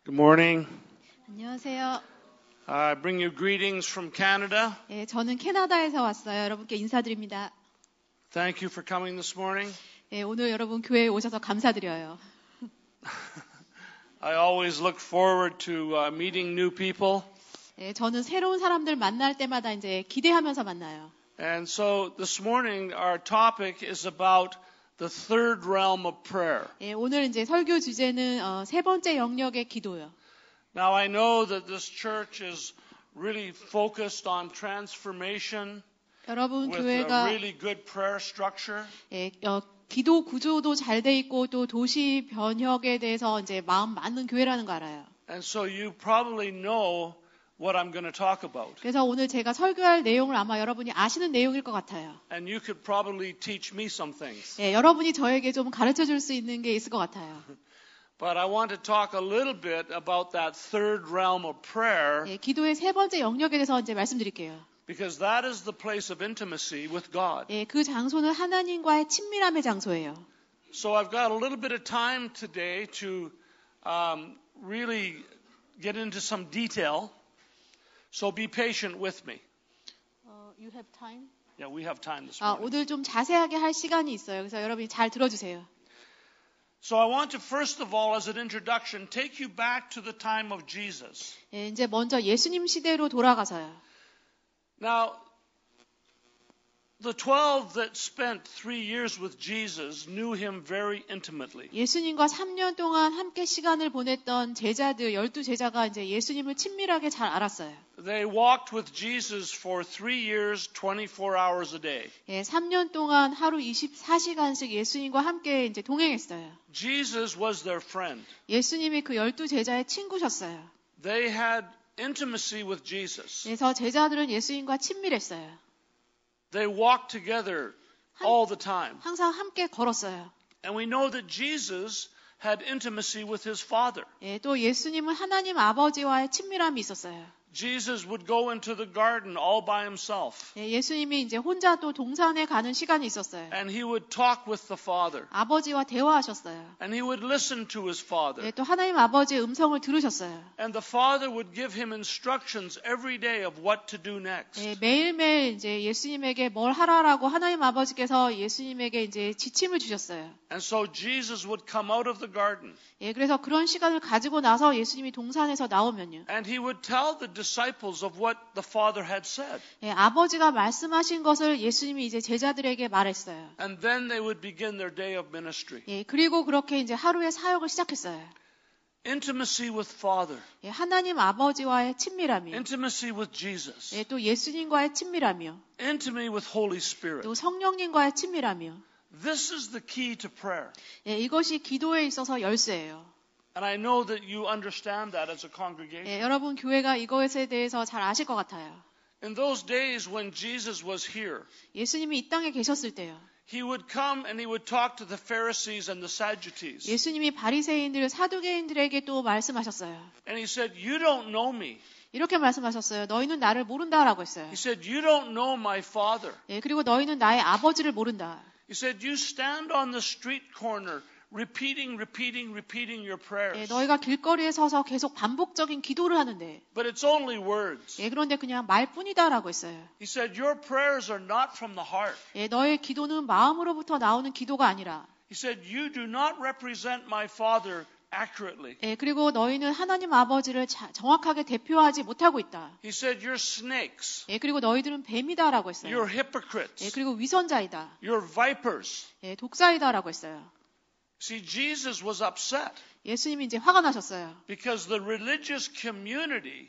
Good morning. 안녕하세요. I bring you greetings from Canada. 예, 저는 캐나다에서 왔어요. 여러분께 인사드립니다. Thank you for coming this morning. 예, 오늘 여러분 교회에 오셔서 감사드려요. I always look forward to meeting new people. 예, 저는 새로운 사람들 만날 때마다 이제 기대하면서 만나요. And so this morning our topic is about the third realm of prayer. 예, 오늘 이제 설교 주제는 세 번째 영역의 기도요. Now I know that this church is really focused on transformation 여러분 with a 교회가 really good prayer structure. 예, 기도 구조도 잘 돼 있고 또 도시 변혁에 대해서 이제 마음 맞는 교회라는 거 알아요. And so you probably know what I'm going to talk about. 그래서 오늘 제가 설교할 내용을 아마 여러분이 아시는 내용일 것 같아요. And you could probably teach me some things. 예, 여러분이 저에게 좀 가르쳐 줄 수 있는 게 있을 것 같아요. But I want to talk a little bit about that third realm of prayer 예, 기도의 세 번째 영역에 대해서 이제 말씀드릴게요. because that is the place of intimacy with God. 예, 그 장소는 하나님과의 친밀함의 장소예요. So I've got a little bit of time today to really get into some detail. So be patient with me. You have time? Yeah, we have time this morning. 오늘 좀 자세하게 할 시간이 있어요. 그래서 여러분이 잘 들어주세요. So I want to first of all, as an introduction, take you back to the time of Jesus. 예, 이제 먼저 예수님 시대로 돌아가서요. Now, the 12 that spent 3 years with Jesus knew him very intimately. 예수님과 3년 동안 함께 시간을 보냈던 제자들 12제자가 이제 예수님을 친밀하게 잘 알았어요. They walked with Jesus for 3 years, 24 hours a day. 예, 3년 동안 하루 24시간씩 예수님과 함께 이제 동행했어요. Jesus was their friend. 예수님이 그 12제자의 친구셨어요. They had intimacy with Jesus. 그래서 제자들은 예수님과 친밀했어요. They walked together all the time. 항상 함께 걸었어요. And we know that Jesus had intimacy with his Father. 예, 또 예수님은 하나님 아버지와의 친밀함이 있었어요. Jesus would go into the garden all by himself. 예, 예수님이 이제 혼자 또 동산에 가는 시간이 있었어요. And he would talk with the Father. 아버지와 대화하셨어요. And he would listen to his Father. 예, 또 하나님 아버지의 음성을 들으셨어요. And the Father would give him instructions every day of what to do next. 예, 매일매일 이제 예수님에게 뭘 하라라고 하나님 아버지께서 예수님에게 이제 지침을 주셨어요. And so Jesus would come out of the garden. 예, 그래서 그런 시간을 가지고 나서 예수님이 동산에서 나오면요. And he would tell the disciples of what the Father had said. 예, 아버지가 말씀하신 것을 예수님이 이제 제자들에게 말했어요. And then they would begin their day of ministry. 예, 그리고 그렇게 이제 하루의 사역을 시작했어요. Intimacy with Father. 예, 하나님 아버지와의 친밀함이요. Intimacy with Jesus. 예, 또 예수님과의 친밀함이요. Intimacy with Holy Spirit. 또 성령님과의 친밀함이요. This is the key to prayer. 예, 이것이 기도에 있어서 열쇠예요. And I know that you understand that as a congregation. 예, 여러분 교회가 이것에 대해서 잘 아실 것 같아요. In those days when Jesus was here, 예수님이 이 땅에 계셨을 때요. he would come and he would talk to the Pharisees and the Sadducees. 예수님이 바리새인들, 사두개인들에게 또 말씀하셨어요. And he said, "You don't know me." 이렇게 말씀하셨어요. 너희는 나를 모른다라고 했어요. He said, "You don't know my Father." 예, 그리고 너희는 나의 아버지를 모른다. He said, "You stand on the street corner repeating your 예, prayers. 너희가 길거리에 서서 계속 반복적인 기도를 하는데 But it's only words." 예, 그런데 그냥 말뿐이다라고 했어요. He said, "Your prayers are not from the heart." 예, 너의 기도는 마음으로부터 나오는 기도가 아니라 He said, "You do not represent my Father accurately." 예, 그리고 너희는 하나님 아버지를 정확하게 대표하지 못하고 있다. He said, "You're snakes. 예, 그리고 너희들은 뱀이다라고 했어요. You're hypocrites. 예, 그리고 위선자이다. You're vipers." 예, 독사이다라고 했어요. See, Jesus was upset 예수님이 이제 화가 나셨어요. because the religious community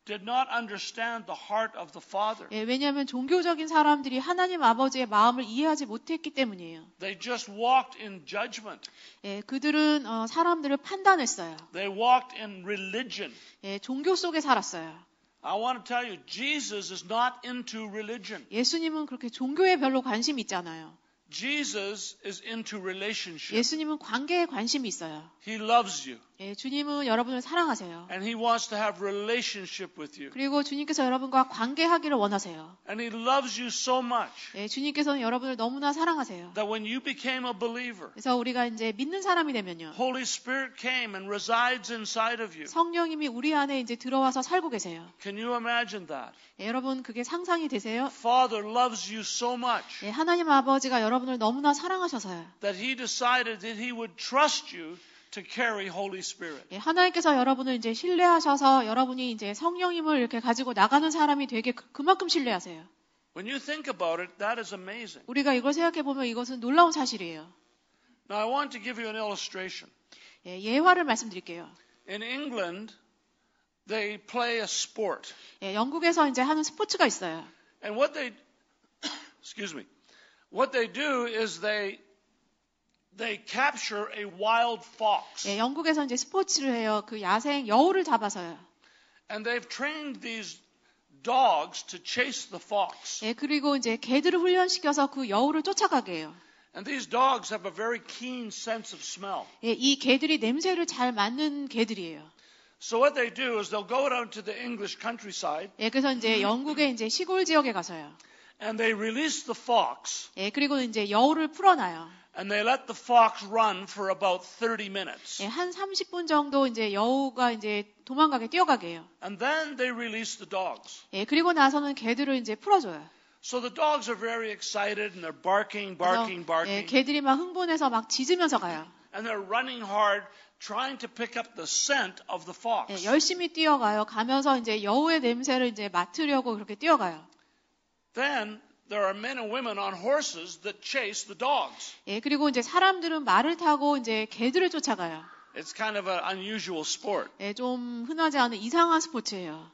did not understand the heart of the Father. 예, 왜냐하면 종교적인 사람들이 하나님 아버지의 마음을 이해하지 못했기 때문이에요. They just walked in judgment. 예, 그들은 사람들을 판단했어요. They walked in religion. 예, 종교 속에 살았어요. I want to tell you, Jesus is not into religion. 예수님은 그렇게 종교에 별로 관심이 있잖아요. Jesus is into relationship. 예수님은 관계에 관심이 있어요. He loves you. 예, 주님은 여러분을 사랑하세요. And he wants to have relationship with you. 그리고 주님께서 여러분과 관계하기를 원하세요. And he loves you so much 예, 주님께서는 여러분을 너무나 사랑하세요. that when you became a believer, 그래서 우리가 이제 믿는 사람이 되면요. Holy Spirit came and resides inside of you. 성령님이 우리 안에 이제 들어와서 살고 계세요. Can you imagine that? 예, 여러분 그게 상상이 되세요? Father loves you so much 예, 하나님 아버지가 여러분을 너무나 사랑하셔서요. that he decided that he would trust you to carry Holy Spirit. 예, 하나님께서 여러분을 이제 신뢰하셔서 여러분이 이제 성령님을 이렇게 가지고 나가는 사람이 되게 그만큼 신뢰하세요. When you think about it, that is amazing. 우리가 이걸 생각해 보면 이것은 놀라운 사실이에요. Now I want to give you an illustration. 예, 예화를 말씀드릴게요. In England, they play a sport. 예, 영국에서 이제 하는 스포츠가 있어요. And what they do is they capture a wild fox. 예, 영국에서 이제 스포츠를 해요. 그 야생 여우를 잡아서요. And they've trained these dogs to chase the fox. 예, 그리고 이제 개들을 훈련시켜서 그 여우를 쫓아가게 해요. And these dogs have a very keen sense of smell. 예, 이 개들이 냄새를 잘 맡는 개들이에요. So what they do is they'll go down to the English countryside 예, 그래서 이제 영국의 이제 시골 지역에 가서요. and they release the fox 예, 그리고 이제 여우를 풀어놔요. and they let the fox run for about 30 minutes. 예, 한 30분 정도 이제 여우가 이제 도망가게 뛰어가게 해요. And then they release the dogs. 예, 그리고 나서는 개들을 이제 풀어줘요. So the dogs are very excited and they're barking. 예, 개들이 막 흥분해서 막 짖으면서 가요. And they're running hard trying to pick up the scent of the fox. 예, 열심히 뛰어가요. 가면서 이제 여우의 냄새를 이제 맡으려고 그렇게 뛰어가요. Then there are men and women on horses that chase the dogs. 예, 그리고 이제 사람들은 말을 타고 이제 개들을 쫓아가요. It's kind of an unusual sport. 예, 좀 흔하지 않은 이상한 스포츠예요.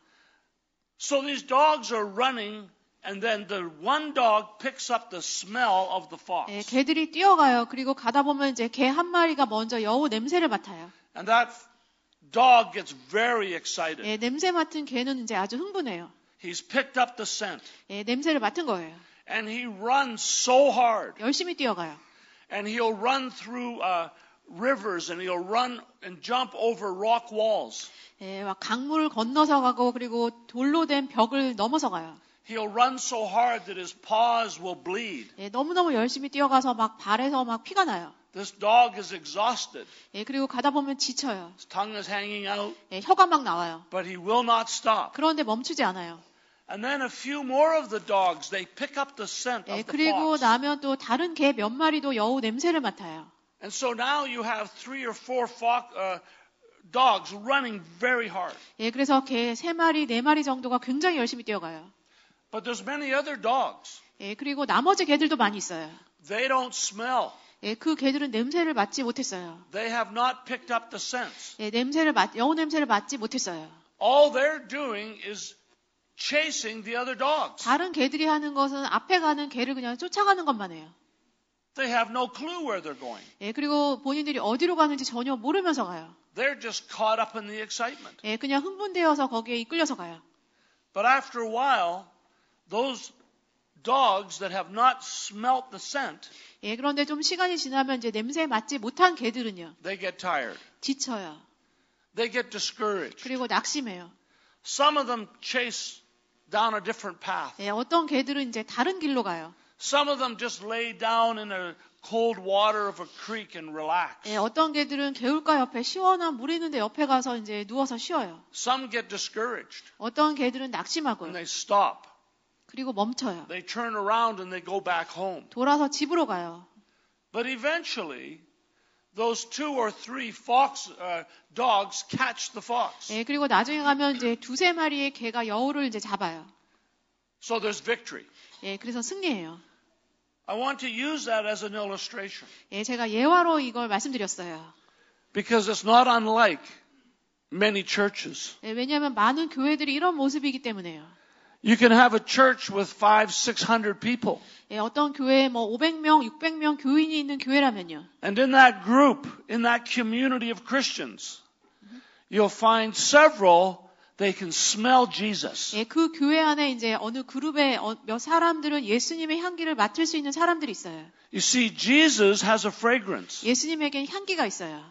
So these dogs are running and then the one dog picks up the smell of the fox. 예, 개들이 뛰어가요. 그리고 가다 보면 이제 개 한 마리가 먼저 여우 냄새를 맡아요. And that dog gets very excited. 예, 냄새 맡은 개는 이제 아주 흥분해요. He's picked up the scent 예, 냄새를 맡은 거예요. and he runs so hard. 열심히 뛰어가요. And he'll run through rivers and he'll run and jump over rock walls. 예, 막 강물을 건너서 가고 그리고 돌로 된 벽을 넘어서 가요. He'll run so hard that his paws will bleed. 예, 너무너무 열심히 뛰어가서 막 발에서 막 피가 나요. This dog is exhausted. 예, 그리고 가다 보면 지쳐요. His tongue is hanging out, 예, 혀가 막 나와요. but he will not stop. 그런데 멈추지 않아요. And then a few more of the dogs, they pick up the scent 예, of the 그리고 fox. 나면 또 다른 개 몇 마리도 여우 냄새를 맡아요. And so now you have 3 or 4 dogs running very hard. 예, 그래서 개 3마리, 4마리 정도가 굉장히 열심히 뛰어가요. But there's many other dogs. 예, 그리고 나머지 개들도 많이 있어요. They don't smell. 예, 그 개들은 냄새를 맡지 못했어요. They have not picked up the scents. 예, 여우 냄새를 맡지 못했어요. All they're doing is chasing the other dogs. 다른 개들이 하는 것은 앞에 가는 개를 그냥 쫓아가는 것만 해요. They have no clue where they're going. 예, 그리고 본인들이 어디로 가는지 전혀 모르면서 가요. They're just caught up in the excitement. 예, 그냥 흥분되어서 거기에 이끌려서 가요. But after a while, those dogs that have not smelt the scent, 예, 그런데 좀 시간이 지나면 이제 냄새에 맡지 못한 개들은요. they get tired. 지쳐요. They get discouraged. 그리고 낙심해요. Some of them chase down a different path. 예, 어떤 개들은 이제 다른 길로 가요. Some of them just lay down in the cold water of a creek and relax. 예, 어떤 개들은 개울가 옆에 시원한 물 있는데 옆에 가서 이제 누워서 쉬어요. Some get discouraged 어떤 개들은 and 낙심하고요. they stop. 그리고 멈춰요. They turn around and they go back home. 돌아서 집으로 가요. But eventually, those 2 or 3 dogs catch the fox. 예, 그리고 나중에 가면 이제 2-3마리의 개가 여우를 이제 잡아요. So there's victory. 예, 그래서 승리해요. I want to use that as an illustration 예, 제가 예화로 이걸 말씀드렸어요. because it's not unlike many churches. 예, 왜냐하면 많은 교회들이 이런 모습이기 때문에요. You can have a church with 500-600 people. 예, 어떤 교회에 뭐 500명, 600명 교인이 있는 교회라면요. And in that group, in that community of Christians, you'll find several they can smell Jesus. 예, 그 교회 안에 이제 어느 그룹의 몇 사람들은 예수님의 향기를 맡을 수 있는 사람들이 있어요. You see, Jesus has a fragrance. 예수님에겐 향기가 있어요.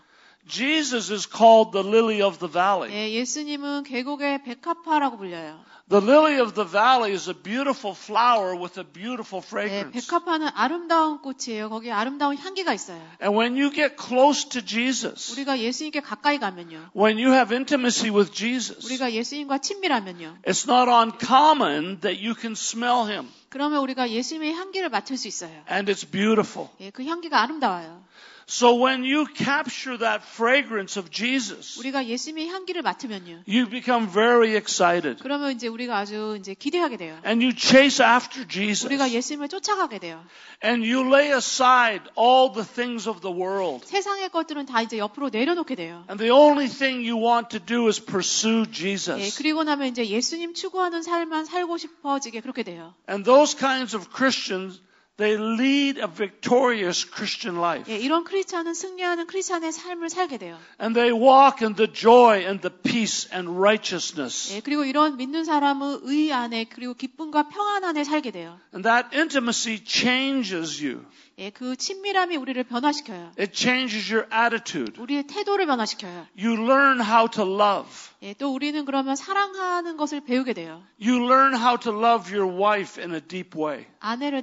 Jesus is called the lily of the valley. 예, 예수님은 계곡의 백합화라고 불려요. The lily of the valley is a beautiful flower with a beautiful 예, fragrance. 백합화는 아름다운 꽃이에요. 거기에 아름다운 향기가 있어요. And when you get close to Jesus, 우리가 예수님께 가까이 가면요. when you have intimacy with Jesus, 우리가 예수님과 친밀하면요. it's not uncommon that you can smell him. 그러면 우리가 예수님의 향기를 맡을 수 있어요. And it's beautiful. 예, 그 향기가 아름다워요. So when you capture that fragrance of Jesus, 우리가 예수님의 향기를 맡으면요. you become very excited. 그러면 이제 우리가 아주 이제 기대하게 돼요. And you chase after Jesus. 우리가 예수님을 쫓아가게 돼요. And you lay aside all the things of the world. 세상의 것들은 다 이제 옆으로 내려놓게 돼요. And the only thing you want to do is pursue 예, Jesus. 그리고 나면 이제 예수님 추구하는 삶만 살고 싶어지게 그렇게 돼요. And those kinds of Christians, they lead a victorious Christian life. 예, 이런 크리스찬은 승리하는 크리스찬의 삶을 살게 돼요. And they walk in the joy and the peace and righteousness. 예, 그리고 이런 믿는 사람은 의 안에 그리고 기쁨과 평안 안에 살게 돼요. And that intimacy changes you. 예, 그 친밀함이 우리를 변화시켜요. It changes your attitude. 우리의 태도를 변화시켜요. You learn how to love. 예, 또 우리는 그러면 사랑하는 것을 배우게 돼요. You learn how to love your wife in a deep way.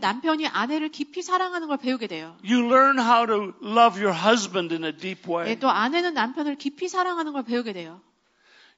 남편이 아내를 깊이 사랑하는 걸 배우게 돼요. You learn how to love your husband in a deep 예, way. 또 아내는 남편을 깊이 사랑하는 걸 배우게 돼요.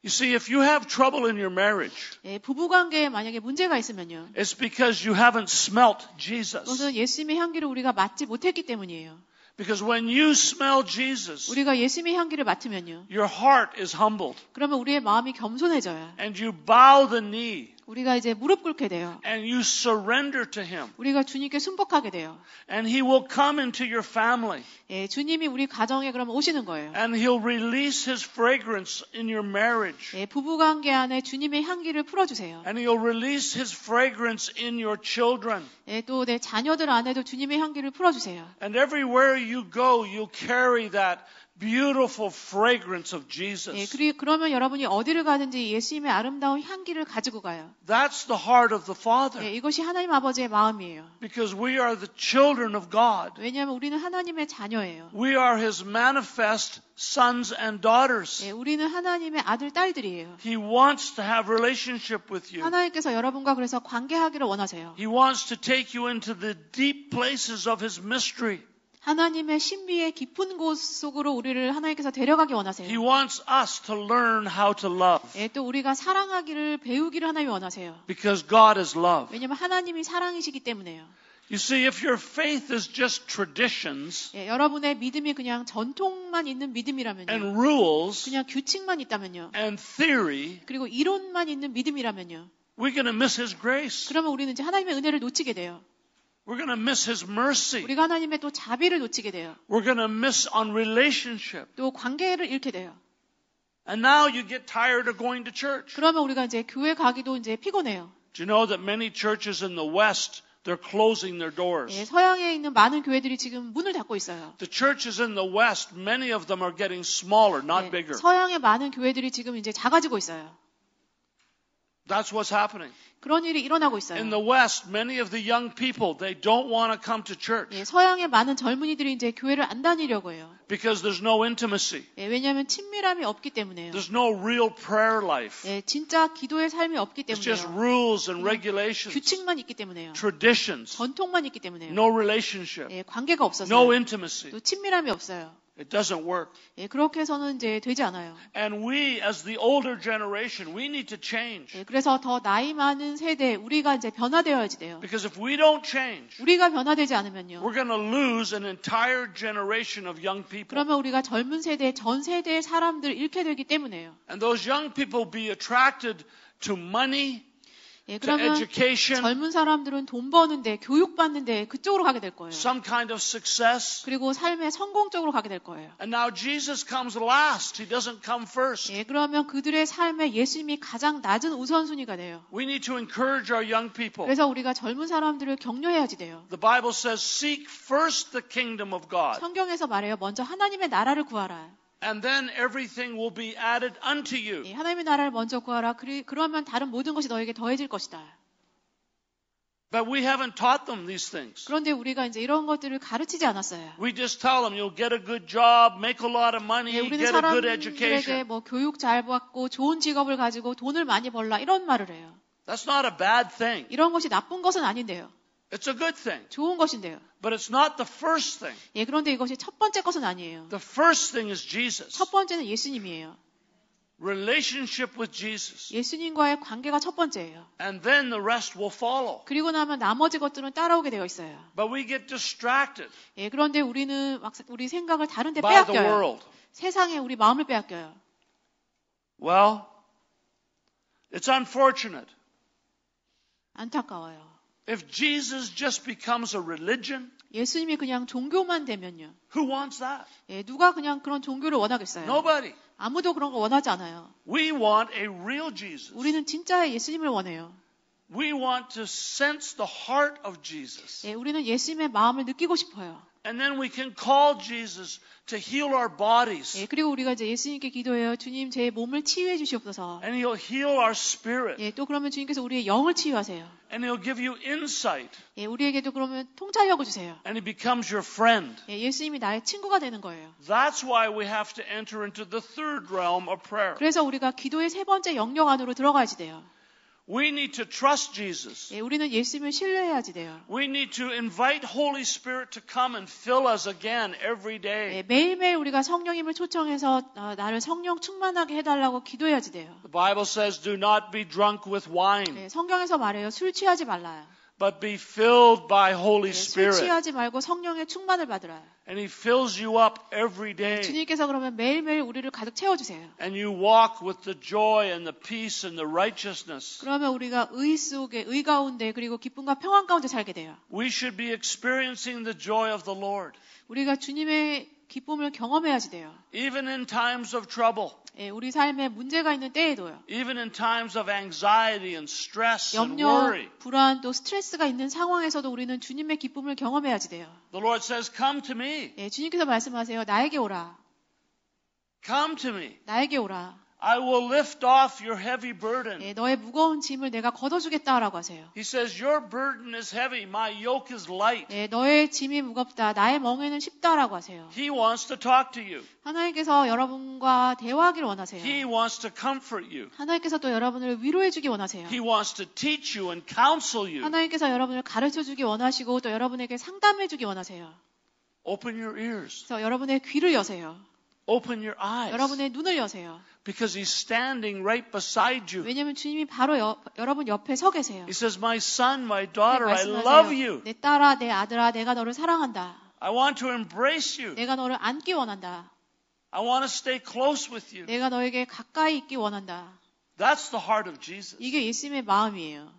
You see, if you have trouble in your marriage, 예, 부부관계에 만약에 문제가 있으면요. it's because you haven't smelt Jesus. 그것은 예수님의 향기를 우리가 맡지 못했기 때문이에요. Because when you smell Jesus, 우리가 예수님의 향기를 맡으면요. your heart is humbled. 그러면 우리의 마음이 겸손해져요. And you bow the knee. 우리가 이제 무릎 꿇게 돼요. And you surrender to Him. 우리가 주님께 순복하게 돼요. And He will come into your family. 예, 주님이 우리 가정에 그러면 오시는 거예요. And He'll release His fragrance in your marriage. 예, 부부관계 안에 주님의 향기를 풀어주세요. And He'll release His fragrance in your children. 예, 또 내 자녀들 안에도 주님의 향기를 풀어주세요. And everywhere you go, you'll carry that beautiful fragrance of Jesus. 예, 그러면 여러분이 어디를 가든지 예수님의 아름다운 향기를 가지고 가요. That's the heart of the Father. 예, 이것이 하나님 아버지의 마음이에요. Because we are the children of God. 왜냐하면 우리는 하나님의 자녀예요. We are His manifest sons and daughters. 예, 우리는 하나님의 아들, 딸들이에요. He wants to have relationship with you. 하나님께서 여러분과 그래서 관계하기를 원하세요. He wants to take you into the deep places of His mystery. 하나님의 신비의 깊은 곳 속으로 우리를 하나님께서 데려가기 원하세요. He wants us to learn how to love. 예, 또 우리가 사랑하기를 배우기를 하나님이 원하세요. Because God is love. 왜냐하면 하나님이 사랑이시기 때문에요. You see, if your faith is just traditions 예, 여러분의 믿음이 그냥 전통만 있는 믿음이라면요. and rules 그냥 규칙만 있다면요. and theory, 그리고 이론만 있는 믿음이라면요. we're going to miss His grace. 그러면 우리는 이제 하나님의 은혜를 놓치게 돼요. We're going to miss His mercy. 우리가 하나님의 또 자비를 놓치게 돼요. We're going to miss on relationship. 또 관계를 잃게 돼요. And now you get tired of going to church. 그러면 우리가 이제 교회 가기도 이제 피곤해요. Do you know that many churches in the West, they're closing their doors? 예, 서양에 있는 많은 교회들이 지금 문을 닫고 있어요. The churches in the West, many of them are getting smaller, not 예, bigger. 서양의 많은 교회들이 지금 이제 작아지고 있어요. That's what's happening. 그런 일이 일어나고 있어요. In the West, many of the young people, they don't want to come to church 예, 서양의 많은 젊은이들이 이제 교회를 안 다니려고 해요. because there's no intimacy. 예, 왜냐하면 친밀함이 없기 때문에요. There's no real prayer life. 예, 진짜 기도의 삶이 없기 It's just 때문에요. rules and regulations, 규칙만 있기 때문에요. traditions, 전통만 있기 때문에요. no relationship, 예, 관계가 없어서 no intimacy. 또 친밀함이 없어요. It doesn't work. 예, 그렇게 해서는 이제 되지 않아요. And we, as the older generation, we need to change. 예, 그래서 더 나이 많은 세대 우리가 이제 변화되어야지 돼요. Because if we don't change, 우리가 변화되지 않으면요. we're going to lose an entire generation of young people. 그러면 우리가 젊은 세대, 전 세대의 사람들을 잃게 되기 때문에요. And those young people be attracted to money, 예, to 그러면 education, 젊은 사람들은 돈 버는데, 교육 받는데 그쪽으로 가게 될 거예요. some kind of success. 그리고 삶의 성공 쪽으로 가게 될 거예요. And now Jesus comes last. He doesn't come first. 예, 그러면 그들의 삶에 예수님이 가장 낮은 우선순위가 돼요. We need to encourage our young people. 그래서 우리가 젊은 사람들을 격려해야지 돼요. The Bible says, seek first the kingdom of God. 성경에서 말해요. 먼저 하나님의 나라를 구하라. and then everything will be added unto you. 예, 하나님의 나라를 먼저 구하라. 그러면 다른 모든 것이 너에게 더해질 것이다. But we haven't taught them these things. 그런데 우리가 이제 이런 것들을 가르치지 않았어요. We just tell them you'll get a good job, make a lot of money, 예, 우리는 get a good 사람들에게 education. 뭐 교육 잘 받고 좋은 직업을 가지고 돈을 많이 벌라 이런 말을 해요. That's not a bad thing. 이런 것이 나쁜 것은 아닌데요. It's a good thing. 좋은 것인데요. But it's not the first thing. 예, 그런데 이것이 첫 번째 것은 아니에요. The first thing is Jesus. 첫 번째는 예수님이에요. Relationship with Jesus. 예수님과의 관계가 첫 번째예요. And then the rest will follow. 그리고 나면 나머지 것들은 따라오게 되어 있어요. But we get distracted 예, 그런데 우리는 막 우리 생각을 다른 데 by the 빼앗겨요. world. 세상에 우리 마음을 빼앗겨요. Well, it's unfortunate. 안타까워요. If Jesus just becomes a religion, 예수님이 그냥 종교만 되면요. who wants that? 예, 누가 그냥 그런 종교를 원하겠어요? Nobody. 아무도 그런 거 원하지 않아요. We want a real Jesus. 우리는 진짜의 예수님을 원해요. We want to sense the heart of Jesus. 예, 우리는 예수님의 마음을 느끼고 싶어요. And then we can call Jesus to heal our bodies. 예, 그리고 우리가 이제 예수님께 기도해요. 주님, 제 몸을 치유해 주시옵소서. And He'll heal our spirit. 예, 또 그러면 주님께서 우리의 영을 치유하세요. And He'll give you insight. 예, 우리에게도 그러면 통찰력을 주세요. And He becomes your friend. 예, 예수님이 나의 친구가 되는 거예요. That's why we have to enter into the third realm of prayer. 그래서 우리가 기도의 세 번째 영역 안으로 들어가야지 돼요. We need to trust Jesus. 예, 우리는 예수님을 신뢰해야지 돼요. We need to invite Holy Spirit to come and fill us again every day. 예, 매일매일 우리가 성령님을 초청해서 나를 성령 충만하게 해달라고 기도해야지 돼요. The Bible says, do not be drunk with wine, 예, 성경에서 말해요. 술 취하지 말라요. but be filled by Holy 예, 술 Spirit. 취하지 말고 성령의 충만을 받으라. And He fills you up every day. 주님께서 그러면 매일매일 우리를 가득 채워주세요. And you walk with the joy and the peace and the righteousness. 그러면 우리가 의 속에, 의 가운데 그리고 기쁨과 평안 가운데 살게 돼요. We should be experiencing the joy of the Lord. 우리가 주님의 기쁨을 경험해야지 돼요. Even in times of trouble. 예, 우리 삶에 문제가 있는 때에도요. Even in times of anxiety and stress and 염려, worry. 불안, 또 스트레스가 있는 상황에서도 우리는 주님의 기쁨을 경험해야지 돼요. The Lord says, come to me. 예, 주님께서 말씀하세요. 나에게 오라. Come to me. 나에게 오라. I will lift off your heavy burden. 예, 너의 무거운 짐을 내가 걷어주겠다라고 하세요. He says, your burden is heavy. My yoke is light. 예, 너의 짐이 무겁다. 나의 멍에는 쉽다라고 하세요. He wants to talk to you. 하나님께서 여러분과 대화하기를 원하세요. He wants to comfort you. 하나님께서 또 여러분을 위로해주기 원하세요. He wants to teach you and counsel you. 하나님께서 여러분을 가르쳐주기 원하시고 또 여러분에게 상담해주기 원하세요. Open your ears. 그래서 여러분의 귀를 여세요. Open your eyes. 여러분의 눈을 여세요. Because He's standing right beside you. 왜냐하면 주님이 바로 여러분 옆에 서 계세요. He says, my son, my daughter, I 말씀하세요. love you. 내 딸아, 내 아들아, 내가 너를 사랑한다. I want to embrace you. 내가 너를 안기 원한다. I want to stay close with you. 내가 너에게 가까이 있기 원한다. That's the heart of Jesus. 이게 예수님의 마음이에요.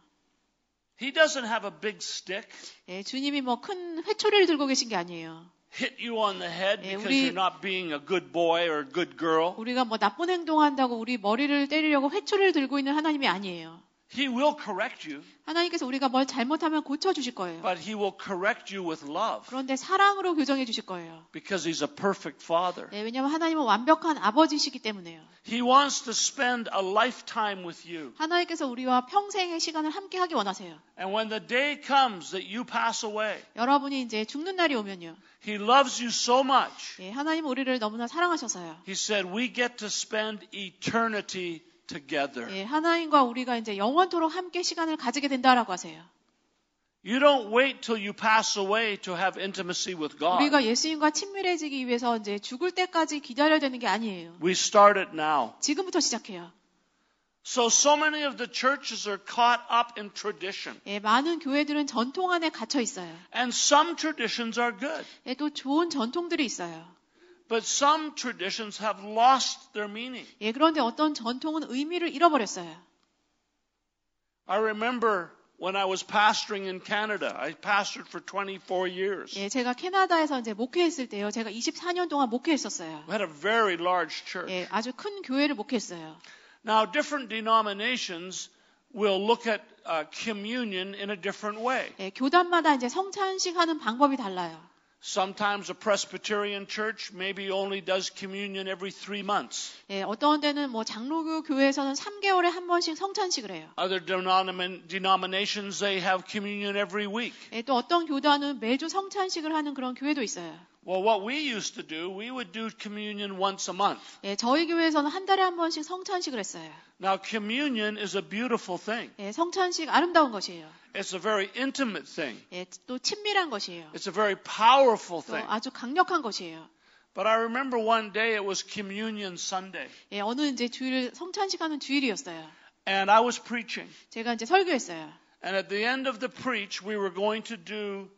He doesn't have a big stick, 예, 주님이 뭐 큰 회초리를 들고 계신 게 아니에요. hit you on the head 예, because 우리- you're not being a good boy or a good girl. 우리가 뭐 나쁜 행동한다고 우리 머리를 때리려고 회초리를 들고 있는 하나님이 아니에요. He will correct you, 하나님께서 우리가 뭘 잘못하면 고쳐주실 거예요. but He will correct you with love 그런데 사랑으로 교정해 주실 거예요. because He's a perfect Father. 네, 왜냐하면 하나님은 완벽한 아버지시기 때문에요. He wants to spend a lifetime with you. 하나님께서 우리와 평생의 시간을 함께 하기 원하세요. And when the day comes that you pass away, 여러분이 이제 죽는 날이 오면요. He loves you so much. 예, 하나님은 우리를 너무나 사랑하셔서요. He said, we get to spend eternity together. 예, 하나님과 우리가 이제 영원토록 함께 시간을 가지게 된다라고 하세요. You don't wait till you pass away to have intimacy with God. 우리가 예수님과 친밀해지기 위해서 이제 죽을 때까지 기다려야 되는 게 아니에요. We start it now. 지금부터 시작해요. So many of the churches are caught up in tradition. 예, 많은 교회들은 전통 안에 갇혀 있어요. And some traditions are good. 예, 또 좋은 전통들이 있어요. But some traditions have lost their meaning. 예, 그런데 어떤 전통은 의미를 잃어버렸어요. I remember when I was pastoring in Canada. I pastored for 24 years. 예, 제가 캐나다에서 이제 목회했을 때요. 제가 24년 동안 목회했었어요. We had a very large church. 예, 아주 큰 교회를 목회했어요. Now, different denominations will look at communion in a different way. 예, 교단마다 이제 성찬식 하는 방법이 달라요. Sometimes a Presbyterian church maybe only does communion every 3 months. 예, 어떤 데는 뭐 장로교 교회에서는 3개월에 한 번씩 성찬식을 해요. Other denominations, they have communion every week. 예, 또 어떤 교단은 매주 성찬식을 하는 그런 교회도 있어요. Well, what we used to do, we would do communion once a month. 예, 저희 교회에서는 한 달에 한 번씩 성찬식을 했어요. Now, communion is a beautiful thing. 예, 성찬식 아름다운 것이에요. It's a very intimate thing. 예, 또 친밀한 것이에요. It's a very powerful 또 thing. 아주 강력한 것이에요. But I remember one day it was Communion Sunday. 예, 어느 이제 주일 성찬식 하는 주일이었어요. And I was preaching. 제가 이제 설교했어요. And at the end of the preach, we were going to do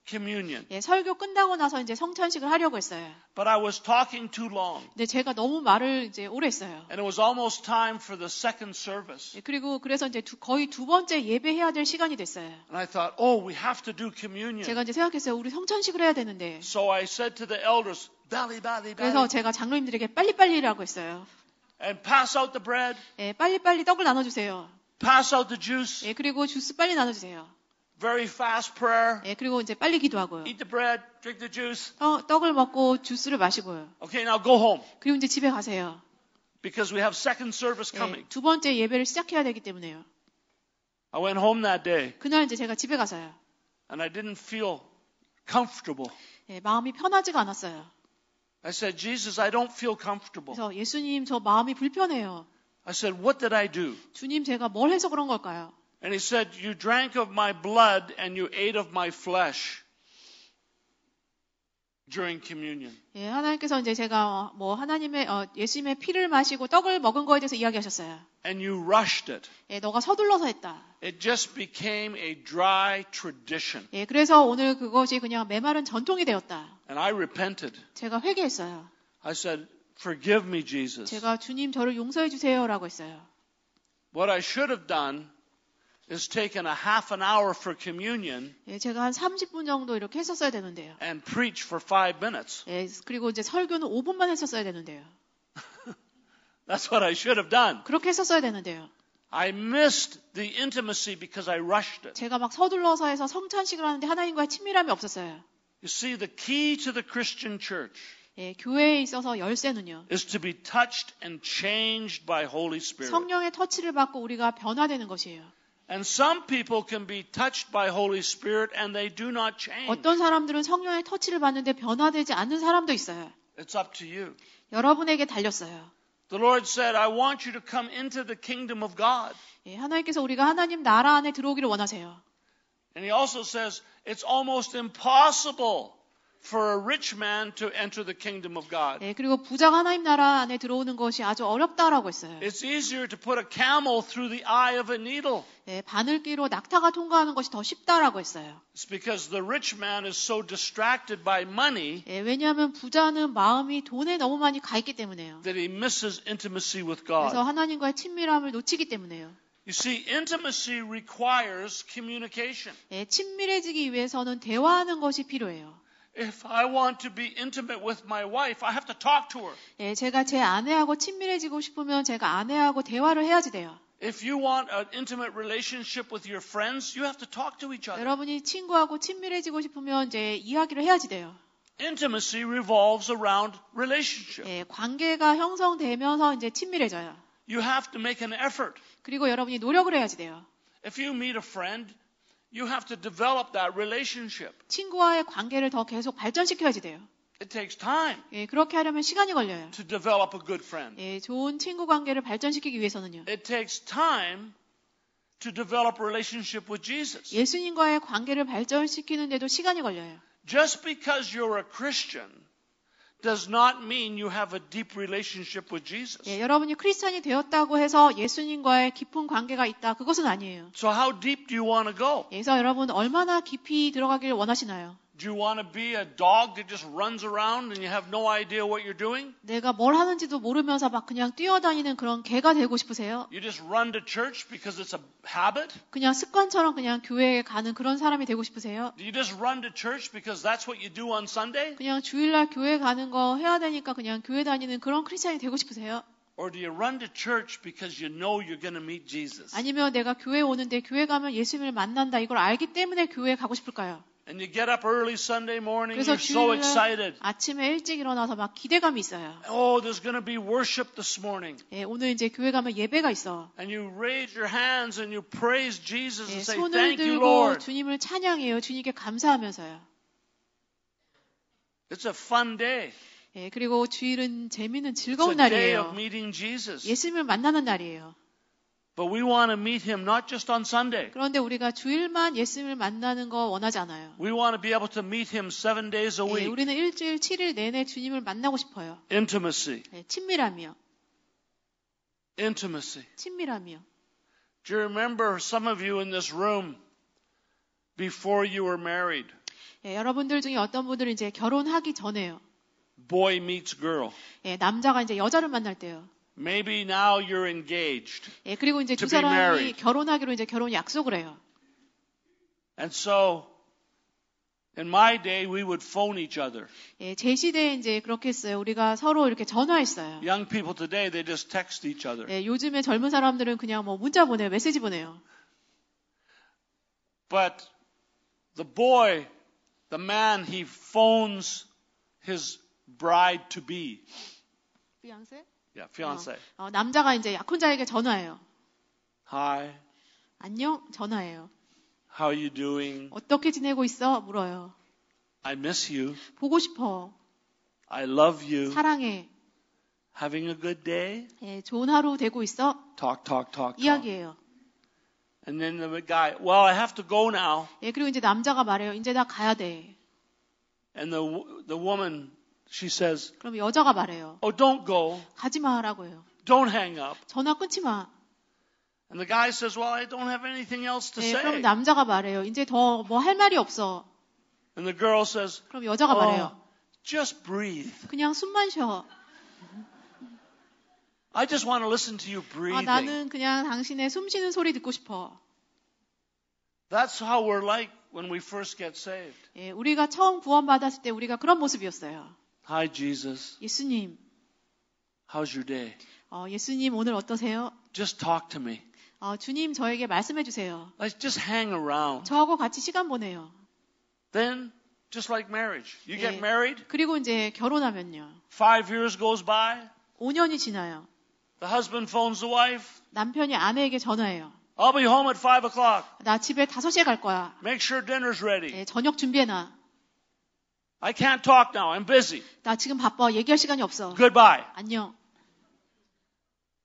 communion. 예, 설교 끝나고 나서 이제 성찬식을 하려고 했어요. But I was talking too long. 근데 제가 너무 말을 이제 오래 했어요. And it was almost time for the second service. 예, 그리고 그래서 이제 거의 두 번째 예배해야 될 시간이 됐어요. And I thought, oh, we have to do communion. 제가 이제 생각했어요. 우리 성찬식을 해야 되는데. So I said to the elders, "Bally, bally, 그래서 bally." 제가 장로님들에게 빨리빨리라고 했어요. And pass out the bread, 예, 빨리빨리 떡을 나눠주세요. pass out the juice. 예, 그리고 주스 빨리 나눠주세요. Very fast prayer. 예, 그리고 이제 빨리 기도하고요. Eat the bread, drink the juice. 떡을 먹고 주스를 마시고요. Okay, now go home 그리고 이제 집에 가세요. because we have second service 예, coming. 두 번째 예배를 시작해야 되기 때문에요. I went home that day 그날 이제 제가 집에 가서요. and I didn't feel comfortable. 예, 마음이 편하지가 않았어요. I said, Jesus, I don't feel comfortable. 그래서 예수님 저 마음이 불편해요. I said, what did I do? 주님 제가 뭘 해서 그런 걸까요? And he said, you drank of my blood and you ate of my flesh during communion. 예, 하나님께서 이제 제가 뭐 하나님의 예수님의 피를 마시고 떡을 먹은 거에 대해서 이야기하셨어요. And you rushed it. 예, 너가 서둘러서 했다. It just became a dry tradition. 예, 그래서 오늘 그것이 그냥 메마른 전통이 되었다. And I repented. 제가 회개했어요. I said, forgive me, Jesus. 제가 주님 저를 용서해 주세요라고 했어요. What I should have done is taken a half an hour for communion 예, 제가 한 30분 정도 이렇게 했었어야 되는데요. and preach for 5 minutes. 예, 그리고 이제 설교는 5분만 했었어야 되는데요. That's what I should have done. 그렇게 했었어야 되는데요. I missed the intimacy because I rushed it. 제가 막 서둘러서 해서 성찬식을 하는데 하나님과의 친밀함이 없었어요. You see, the key to the Christian church 예, 교회에 있어서 열쇠는요. is to be touched and changed by Holy Spirit. 성령의 터치를 받고 우리가 변화되는 것이에요. And some people can be touched by Holy Spirit and they do not change. 어떤 사람들은 성령의 터치를 받는데 변화되지 않는 사람도 있어요. It's up to you. 여러분에게 달렸어요. The Lord said, I want you to come into the kingdom of God. 예, 하나님께서 우리가 하나님 나라 안에 들어오기를 원하세요. And He also says, it's almost impossible for a rich man to enter the kingdom of God. 예, 그리고 부자가 하나님 나라 안에 들어오는 것이 아주 어렵다라고 했어요. It's easier to put a camel through the eye of a needle. 예, 바늘기로 낙타가 통과하는 것이 더 쉽다라고 했어요. It's because the rich man is so distracted by money 예, 왜냐하면 부자는 마음이 돈에 너무 많이 가 있기 때문에요. that he misses intimacy with 그래서 God. 하나님과의 친밀함을 놓치기 때문에요. You see, intimacy requires communication. 예, 친밀해지기 위해서는 대화하는 것이 필요해요. If I want to be intimate with my wife, I have to talk to her. 예, 제가 제 아내하고 친밀해지고 싶으면 제가 아내하고 대화를 해야지 돼요. If you want an intimate relationship with your friends, you have to talk to each other. 여러분이 친구하고 친밀해지고 싶으면 이제 이야기를 해야지 돼요. Intimacy revolves around relationship. 예, 관계가 형성되면서 이제 친밀해져요. You have to make an effort. 그리고 여러분이 노력을 해야지 돼요. If you meet a friend, you have to develop that relationship. 친구와의 관계를 더 계속 발전시켜야지 돼요. It takes time 예, 그렇게 하려면 시간이 걸려요. to develop a good friend. 예, 좋은 친구 관계를 발전시키기 위해서는요. It takes time to develop a relationship with Jesus. 예수님과의 관계를 발전시키는데도 시간이 걸려요. Just because you're a Christian does not mean you have a deep relationship with Jesus. 예, 여러분이 크리스찬이 되었다고 해서 예수님과의 깊은 관계가 있다. 그것은 아니에요. So how deep do you want to go? 그래서 여러분 얼마나 깊이 들어가길 원하시나요? Do you want to be a dog that just runs around and you have no idea what you're doing? 내가 뭘 하는지도 모르면서 막 그냥 뛰어다니는 그런 개가 되고 싶으세요? You just run to church because it's a habit? 그냥 습관처럼 그냥 교회에 가는 그런 사람이 되고 싶으세요? Do you just run to church because that's what you do on Sunday? 그냥 주일날 교회 가는 거 해야 되니까 그냥 교회 다니는 그런 크리스찬이 되고 싶으세요? Or do you run to church because you know you're going to meet Jesus? 아니면 내가 교회 오는데 교회 가면 예수님을 만난다 이걸 알기 때문에 교회에 가고 싶을까요? And you get up early Sunday morning, 그래서 you're so 주일날 excited. 아침에 일찍 일어나서 막 기대감이 있어요. Oh, there's going to be worship this morning. 예, 오늘 이제 교회 가면 예배가 있어. And you raise your hands and you praise Jesus 예, and say, 손을 thank you, 들고 Lord. 주님을 찬양해요. 주님께 감사하면서요. It's a fun day. 예, 그리고 주일은 재미있는 It's 즐거운 a day of 날이에요. meeting Jesus. 예수님을 만나는 날이에요. But we want to meet him not just on Sunday. 그런데 우리가 주일만 예수님을 만나는 거 원하지 않아요. We want to be able to meet him 7 days a 예, week. 우리는 일주일 7일 내내 주님을 만나고 싶어요. Intimacy. 예, 친밀함이요. Intimacy. 친밀함이요. Do you remember some of you in this room before you were married? 예, 여러분들 중에 어떤 분들은 이제 결혼하기 전에요. Boy meets girl. 예, 남자가 이제 여자를 만날 때요. Maybe now you're engaged. 예, 그리고 이제 To 두 be 사람이 married. 결혼하기로 이제 결혼 약속을 해요. And so, in my day, we would phone each other. 예, 제 시대에 이제 그렇게 했어요. 우리가 서로 이렇게 전화했어요. Young people today, they just text each other. 예, 요즘에 젊은 사람들은 그냥 뭐 문자 보내요. 메시지 보내요. But the boy, the man, he phones his bride to be. fiancé? Yeah, fiance. 남자가 이제 약혼자에게 전화해요. Hi, 안녕? 전화해요. how are you doing? 어떻게 지내고 있어? 물어요. I miss you. 보고 싶어. I love you. 사랑해. Having a good day? 예, 좋은 하루 되고 있어? Talk. 이야기해요. And then the guy, well, I have to go now. 예, 그리고 이제 남자가 말해요. 이제 나 가야 돼. And the woman, she says, 그럼 여자가 말해요. oh, don't go. 가지 마라고 해요. Don't hang up. 전화 끊지 마. And the guy says, well, I don't have anything else to 예, say. 그럼 남자가 말해요. 이제 더 뭐 할 말이 없어. And the girl says, 그럼 여자가 말해요. just breathe. 그냥 숨만 쉬어. I just want to listen to you breathing. 나는 그냥 당신의 숨 쉬는 소리 듣고 싶어. That's how we're like when we first get saved. 예, 우리가 처음 구원받았을 때 우리가 그런 모습이었어요. Hi, Jesus. 예수님, How's your day? 예수님 오늘 어떠세요? Just talk to me. 주님 저에게 말씀해 주세요. Let's just hang around. 저하고 같이 시간 보내요. Then, just like marriage, you get 예, married, 그리고 이제 결혼하면요. 5 years goes by, 5년이 지나요. the husband phones the wife, 남편이 아내에게 전화해요. I'll be home at 5 o'clock. 나 집에 5시에 갈 거야. Make sure dinner's ready. 예, 저녁 준비해놔. I can't talk now. I'm busy. 나 지금 바빠. 얘기할 시간이 없어. Goodbye. 안녕.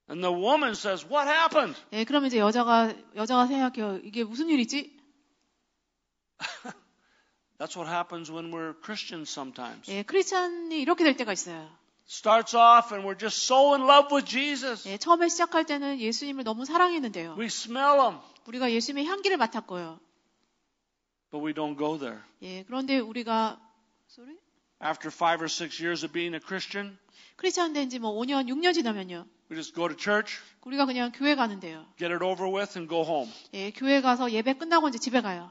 And the woman says, what happened? 예, 그러면 이제 여자가 생각해요. 이게 무슨 일이지? That's what happens when we're Christians sometimes. 예, 크리스찬이 이렇게 될 때가 있어요. Starts off and we're just so in love with Jesus. 예, 처음에 시작할 때는 예수님을 너무 사랑했는데요. We smell him, 우리가 예수님의 향기를 맡았고요. but we don't go there. 예, 그런데 우리가 After 5 or 6 years of being a Christian, 크리스찬 된 지 뭐 5년, 6년 지나면요. we just go to church, 우리가 그냥 교회 가는데요. get it over with, and go home. 예, 교회 가서 예배 끝나고 이제 집에 가요.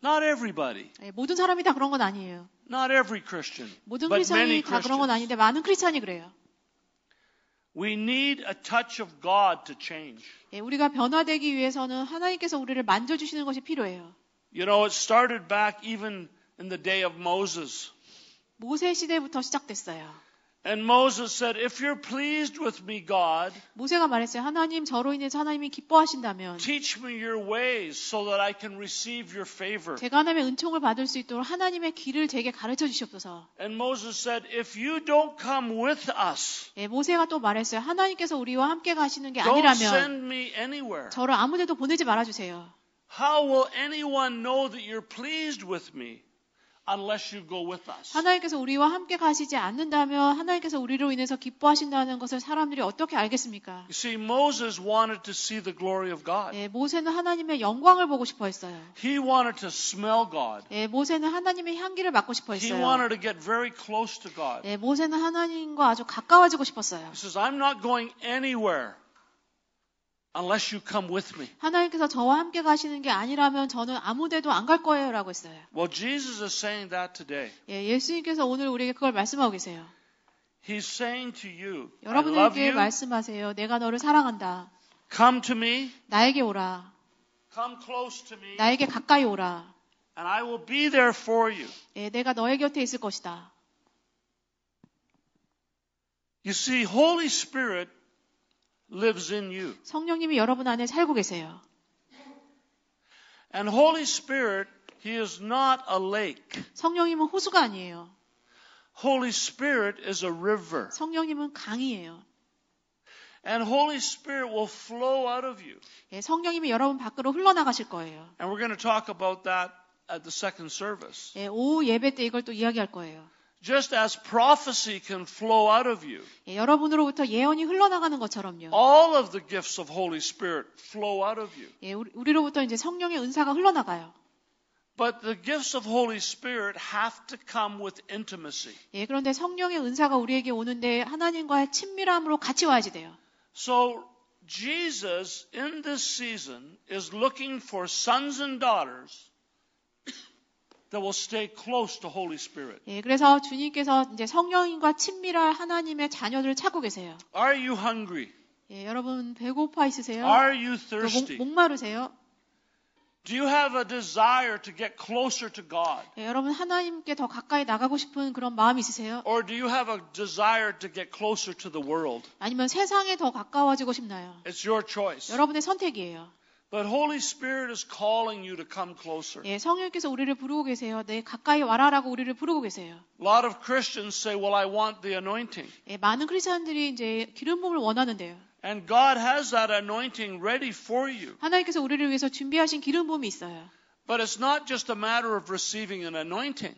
Not everybody. 예, 모든 사람이 다 그런 건 아니에요. Not every Christian. 모든 But 크리스찬이 many 다 그런 건 Christians. 아닌데 많은 크리스찬이 그래요. We need a touch of God to change. 예, 우리가 변화되기 위해서는 하나님께서 우리를 만져주시는 것이 필요해요. You know, it started back even in the day of Moses. 모세 시대부터 시작됐어요. And Moses said, if you're pleased with me, God, 모세가 말했어요. 하나님, 저로 인해서 하나님이 기뻐하신다면 teach me your ways so that I can receive your favor. 제가 하나님의 은총을 받을 수 있도록 하나님의 길을 제게 가르쳐 주시옵소서. And Moses said, if you don't come with us, 예, 모세가 또 말했어요. 하나님께서 우리와 함께 가시는 게 don't 아니라면 send me anywhere. 저를 아무 데도 보내지 말아주세요. How will anyone know that you're pleased with me unless you go with us? 하나님께서 우리와 함께 가시지 않는다면 하나님께서 우리로 인해서 기뻐하신다는 것을 사람들이 어떻게 알겠습니까? You see, Moses wanted to see the glory of God. 예, 모세는 하나님의 영광을 보고 싶어 했어요. He wanted to smell God. 예, 모세는 하나님의 향기를 맡고 싶어 He 했어요. wanted to get very close to God. 예, 모세는 하나님과 아주 가까워지고 싶었어요. He says, I'm not going anywhere unless you come with me. 하나님께서 저와 함께 가시는 게 아니라면 저는 아무 데도 안 갈 거예요 라고 했어요. Well, Jesus is saying that today. 예, 예수님께서 오늘 우리에게 그걸 말씀하고 계세요. He's saying to you, I love 여러분에게 you. 말씀하세요. 내가 너를 사랑한다. Come to me. 나에게 오라. Come close to me. 나에게 가까이 오라. And I will be there for you. 예, 내가 너의 곁에 있을 것이다. You see, Holy Spirit lives in you. 성령님이 여러분 안에 살고 계세요. And Holy Spirit, He is not a lake. 성령님은 호수가 아니에요. Holy Spirit is a river. 성령님은 강이에요. And Holy Spirit will flow out of you. 예, 성령님이 여러분 밖으로 흘러나가실 거예요. And we're going to talk about that at the second service. 예, 오후 예배 때 이걸 또 이야기할 거예요. Just as prophecy can flow out of you, 예, 여러분으로부터 예언이 흘러나가는 것처럼요. all of the gifts of Holy Spirit flow out of you. 예, 우리로부터 이제 성령의 은사가 흘러나가요. But the gifts of Holy Spirit have to come with intimacy. 예, 그런데 성령의 은사가 우리에게 오는데 하나님과의 친밀함으로 같이 와야지 돼요. So Jesus in this season is looking for sons and daughters that will stay close to Holy Spirit. 예, 그래서 주님께서 이제 성령님과 친밀할 하나님의 자녀들을 찾고 계세요. Are you hungry? 예, 여러분 배고파 있으세요? Are you 또 thirsty? 목마르세요? Do you have a desire to get closer to God? 예, 여러분 하나님께 더 가까이 나가고 싶은 그런 마음이 있으세요? Or do you have a desire to get closer to the world? 아니면 세상에 더 가까워지고 싶나요? It's your choice. 여러분의 선택이에요. But Holy Spirit is calling you to come closer. 예, 성령께서 우리를 부르고 계세요. 네, 가까이 와라라고 우리를 부르고 계세요. A lot of Christians say, well, I want the anointing. 예, 많은 크리스천들이 이제 기름 부음을 원하는데요. And God has that anointing ready for you. 하나님께서 우리를 위해서 준비하신 기름 부음이 있어요. But it's not just a matter of receiving an anointing.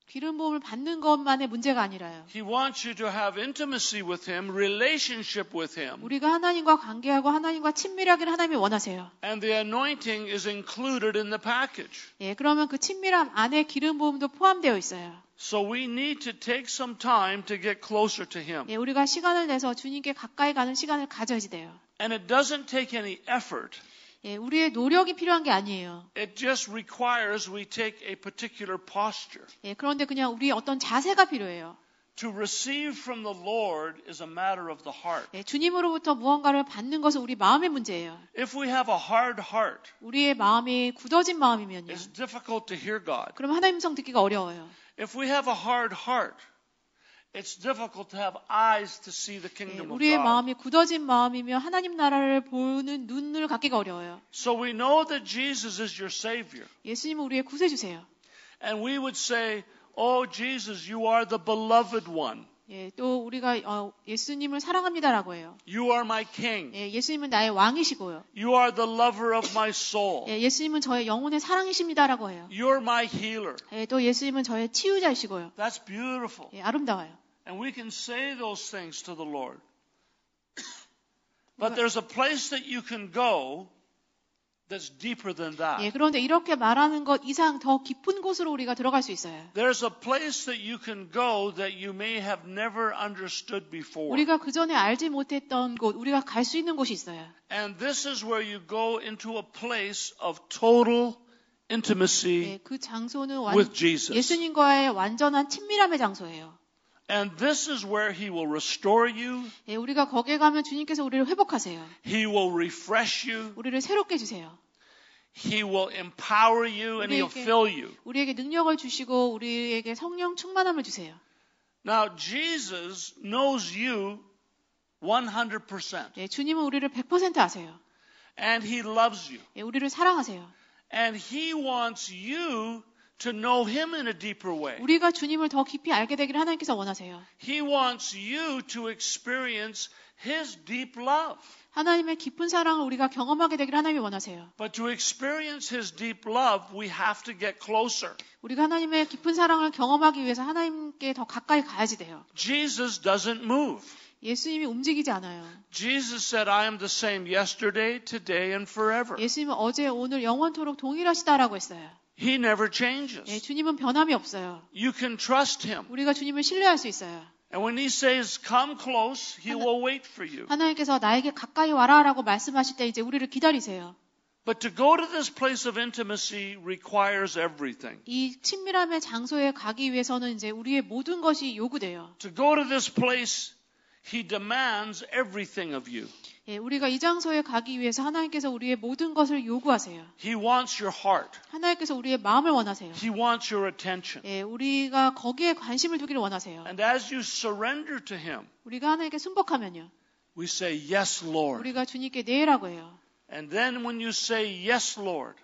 기름 부음을 받는 것만의 문제가 아니라요. He wants you to have intimacy with Him, relationship with Him. 우리가 하나님과 관계하고 하나님과 친밀하기를 하나님이 원하세요. And the anointing is included in the package. 예, 그러면 그 친밀함 안에 기름 부음도 포함되어 있어요. So we need to take some time to get closer to Him. 예, 우리가 시간을 내서 주님께 가까이 가는 시간을 가져야지 돼요. And it doesn't take any effort. 예, 우리의 노력이 필요한 게 아니에요. It just requires we take a particular posture. 예, 그런데 그냥 우리의 어떤 자세가 필요해요. To receive from the Lord is a matter of the heart. 예, 주님으로부터 무언가를 받는 것은 우리 마음의 문제예요. If we have a hard heart, 우리의 마음이 굳어진 마음이면요. it's difficult to hear God. 그럼 하나님 성 듣기가 어려워요. If we have a hard heart, it's difficult to have eyes to see the 예, kingdom of 우리의 God. 마음이 굳어진 마음이면 하나님 나라를 보는 눈을 갖기가 어려워요. So we know that Jesus is your Savior. 예수님은 우리의 구세주세요. And we would say, oh, Jesus, you are the beloved one. 예, 또 우리가 예수님을 사랑합니다라고 해요. You are my King. 예, 예수님은 나의 왕이시고요. You are the lover of my soul. 예, 예수님은 저의 영혼의 사랑이십니다라고 해요. You're my healer. 예, 또 예수님은 저의 치유자이시고요. That's beautiful. 예, 아름다워요. And we can say those things to the Lord. But there's a place that you can go that's deeper than that. 예, 그런데 이렇게 말하는 것 이상 더 깊은 곳으로 우리가 들어갈 수 있어요. There's a place that you can go that you may have never understood before. 우리가 그 전에 알지 못했던 곳, 우리가 갈 수 있는 곳이 있어요. And this is where you go into a place of total intimacy 예, 그 장소는 with Jesus. 예수님과의 완전한 친밀함의 장소예요. And this is where He will restore you. 예, 우리가 거기에 가면 주님께서 우리를 회복하세요. He will refresh you. 우리를 새롭게 해주세요. He will empower you and He'll fill you. 우리에게 능력을 주시고 우리에게 성령 충만함을 주세요. Now, Jesus knows you 100%. 예, 주님은 우리를 100% 아세요. And He loves you. 예, 우리를 사랑하세요. And He wants you to know Him in a deeper way. 우리가 주님을 더 깊이 알게 되기를 하나님께서 원하세요. He wants you to experience His deep love. 하나님의 깊은 사랑을 우리가 경험하게 되기를 하나님이 원하세요. But to experience His deep love, we have to get closer. 우리가 하나님의 깊은 사랑을 경험하기 위해서 하나님께 더 가까이 가야지 돼요. Jesus doesn't move. 예수님이 움직이지 않아요. Jesus said, I am the same yesterday, today, and forever. 예수님은 어제, 오늘, 영원토록 동일하시다라고 했어요. He never 예, changes. 주님은 변함이 없어요. You can trust Him. 우리가 주님을 신뢰할 수 있어요. And when He says, come close, He will wait for you. 하나님께서 나에게 가까이 와라라고 말씀하실 때 이제 우리를 기다리세요. But to go to this place of intimacy requires everything. 이 친밀함의 장소에 가기 위해서는 이제 우리의 모든 것이 요구돼요. To go to this place, He demands everything of you. 예, 우리가 이 장소에 가기 위해서 하나님께서 우리의 모든 것을 요구하세요. He wants your heart. 하나님께서 우리의 마음을 원하세요. He wants your attention. 예, 우리가 거기에 관심을 두기를 원하세요. And as you surrender to Him, 우리가 하나님께 순복하면요. we say, yes, Lord. 우리가 주님께 네라고 해요. And then when you say, yes, Lord,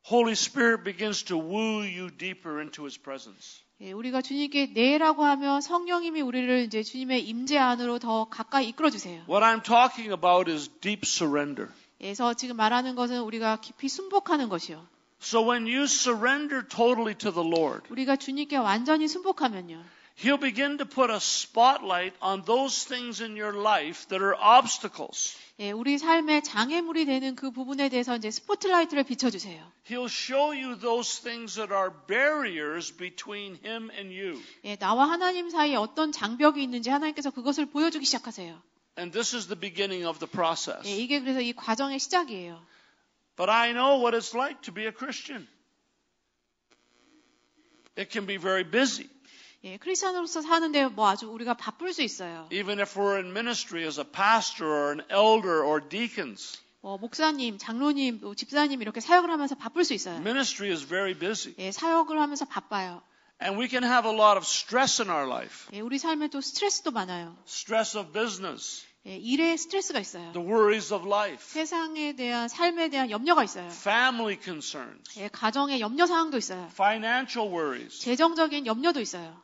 Holy Spirit begins to woo you deeper into His presence. 예, 우리가 주님께 네라고 하면 성령님이 우리를 이제 주님의 임재 안으로 더 가까이 이끌어 주세요. What I'm talking about is deep surrender. 그래서 지금 말하는 것은 우리가 깊이 순복하는 것이요. So when you surrender totally to the Lord, 우리가 주님께 완전히 순복하면요. He'll begin to put a spotlight on those things in your life that are obstacles. 예, 우리 삶의 장애물이 되는 그 부분에 대해서 이제 스포트라이트를 비춰주세요. He'll show you those things that are barriers between Him and you. 예, 나와 하나님 사이에 어떤 장벽이 있는지 하나님께서 그것을 보여주기 시작하세요. And this is the beginning of the process. 예, 이게 그래서 이 과정의 시작이에요. But I know what it's like to be a Christian. It can be very busy. 예, 크리스천으로서 사는데 뭐 아주 우리가 바쁠 수 있어요. Even if we're in ministry as a pastor or an elder or deacons. 목사님, 장로님, 또 집사님 이렇게 사역을 하면서 바쁠 수 있어요. Ministry is very busy. 예, 사역을 하면서 바빠요. And we can have a lot of stress in our life. 예, 우리 삶에 또 스트레스도 많아요. Stress of business. 예, 일에 스트레스가 있어요. The worries of life. 세상에 대한 삶에 대한 염려가 있어요. Family concerns. 예, 가정의 염려 사항도 있어요. Financial worries. 재정적인 염려도 있어요.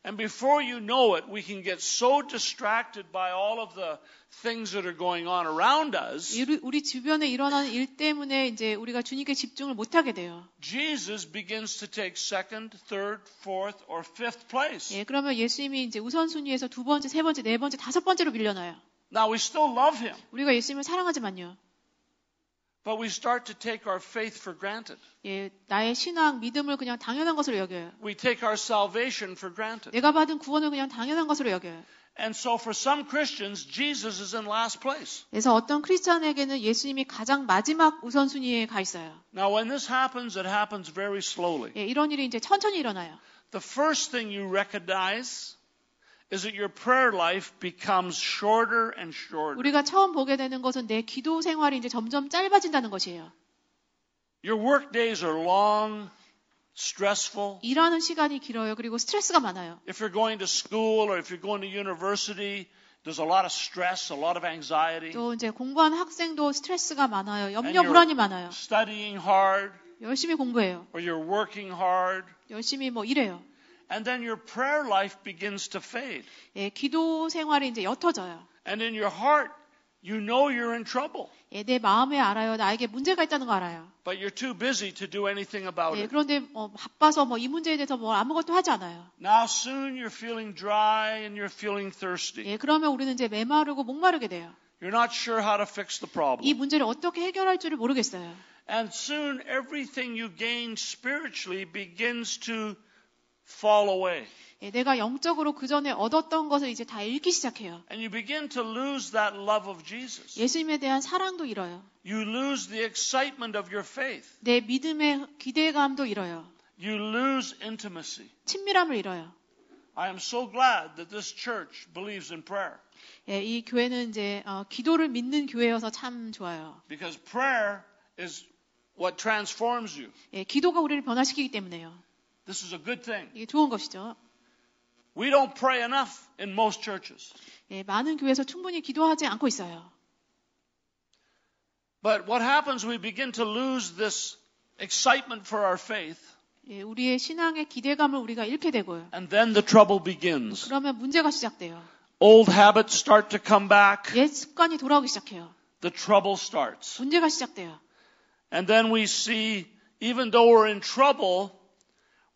And before you know it, we can get so distracted by all of the things that are going on around us. 우리 주변에 일어나는 일 때문에 이제 우리가 주님께 집중을 못하게 돼요. Jesus begins to take second, third, fourth, or fifth place. 예, 그러면 예수님이 이제 우선순위에서 두 번째, 세 번째, 네 번째, 다섯 번째로 밀려나요. Now we still love Him, 우리가 예수님을 사랑하지만요. but we start to take our faith for granted. 예, 나의 신앙, 믿음을 그냥 당연한 것으로 여겨요. We take our salvation for granted. 내가 받은 구원을 그냥 당연한 것으로 여겨요. And so for some Christians, Jesus is in last place. 그래서 어떤 크리스찬에게는 예수님이 가장 마지막 우선순위에 가 있어요. Now when this happens, it happens very slowly. 예, 이런 일이 이제 천천히 일어나요. The first thing you recognize is that your prayer life becomes shorter and shorter. 우리가 처음 보게 되는 것은 내 기도 생활이 이제 점점 짧아진다는 것이에요. Your work days are long, stressful. 일하는 시간이 길어요. 그리고 스트레스가 많아요. If you're going to school or if you're going to university, there's a lot of stress, a lot of anxiety. 또 이제 공부하는 학생도 스트레스가 많아요. And 염려 불안이 많아요. studying hard 열심히 공부해요. or you're working hard. 열심히 뭐 일해요. And then your prayer life begins to fade. 예, 기도 생활이 이제 옅어져요. And in your heart, you know you're in trouble. 예, 내 마음에 알아요. 나에게 문제가 있다는 거 알아요. But you're too busy to do anything about 예, it. 그런데 바빠서 이 문제에 대해서 아무것도 하지 않아요. Now soon you're feeling dry and you're feeling thirsty. 예, 그러면 우리는 이제 메마르고 목마르게 돼요. You're not sure how to fix the 이 problem. 문제를 어떻게 해결할 줄을 모르겠어요. And soon everything you gain spiritually begins to fall away. 예, 내가 영적으로 그 전에 얻었던 것을 이제 다 잃기 시작해요. And you begin to lose that love of Jesus. 예수님에 대한 사랑도 잃어요. You lose the excitement of your faith. 내 믿음의 기대감도 잃어요. You lose intimacy. 친밀함을 잃어요. I am so glad that this church believes in prayer. 예, 이 교회는 이제 기도를 믿는 교회여서 참 좋아요. Because prayer is what transforms you. 예, 기도가 우리를 변화시키기 때문에요. This is a good thing. 이게 좋은 것이죠. We don't pray enough in most churches. 예, 많은 교회에서 충분히 기도하지 않고 있어요. But what happens, we begin to lose this excitement for our faith. 예, 우리의 신앙의 기대감을 우리가 잃게 되고요. And then the trouble begins. 그러면 문제가 시작돼요. Old habits start to come back. 옛 습관이 돌아오기 시작해요. The trouble starts. 문제가 시작돼요. And then we see, even though we're in trouble,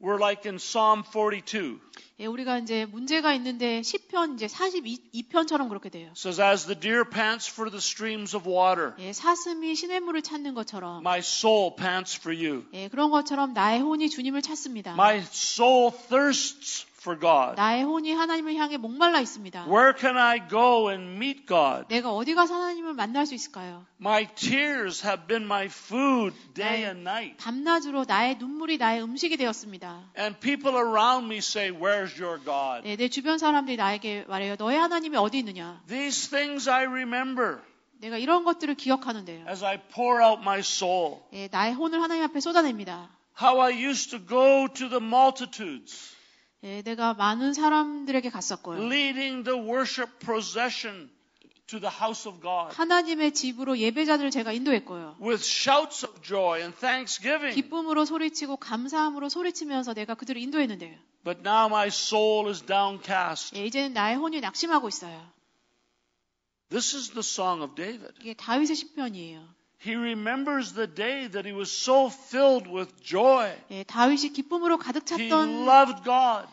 we're like in Psalm 42. 예, 우리가 이제 문제가 있는데 시편 이제 42편처럼 그렇게 돼요. It says, as the deer pants for the streams of water, 예, 사슴이 시냇물을 찾는 것처럼, my soul pants for you. 예, 그런 것처럼 나의 혼이 주님을 찾습니다. My soul thirsts for God? 나의 혼이 하나님을 향해 목말라 있습니다. Where can I go and meet God? 내가 어디 가서 하나님을 만날 수 있을까요? My tears have been my food day and night. 밤낮으로 나의 눈물이 나의 음식이 되었습니다. And people around me say, where's your God? 내 주변 사람들이 나에게 말해요. 너의 하나님이 어디 있느냐? These things I remember 내가 이런 것들을 기억하는데요. as I pour out my soul. 나의 혼을 하나님 앞에 쏟아냅니다. How I used to go to the multitudes, 내가 많은 사람들에게 갔었고요. leading the worship procession to the house of God. 하나님의 집으로 예배자들을 제가 인도했고요. With shouts of joy and thanksgiving. 기쁨으로 소리치고 감사함으로 소리치면서 내가 그들을 인도했는데요. But now my soul is downcast. 이제는 나의 혼이 낙심하고 있어요. This is the song of David. 이게 다윗의 시편이에요. He remembers the day that he was so filled with joy. 다윗이 기쁨으로 가득 He 찼던 loved God.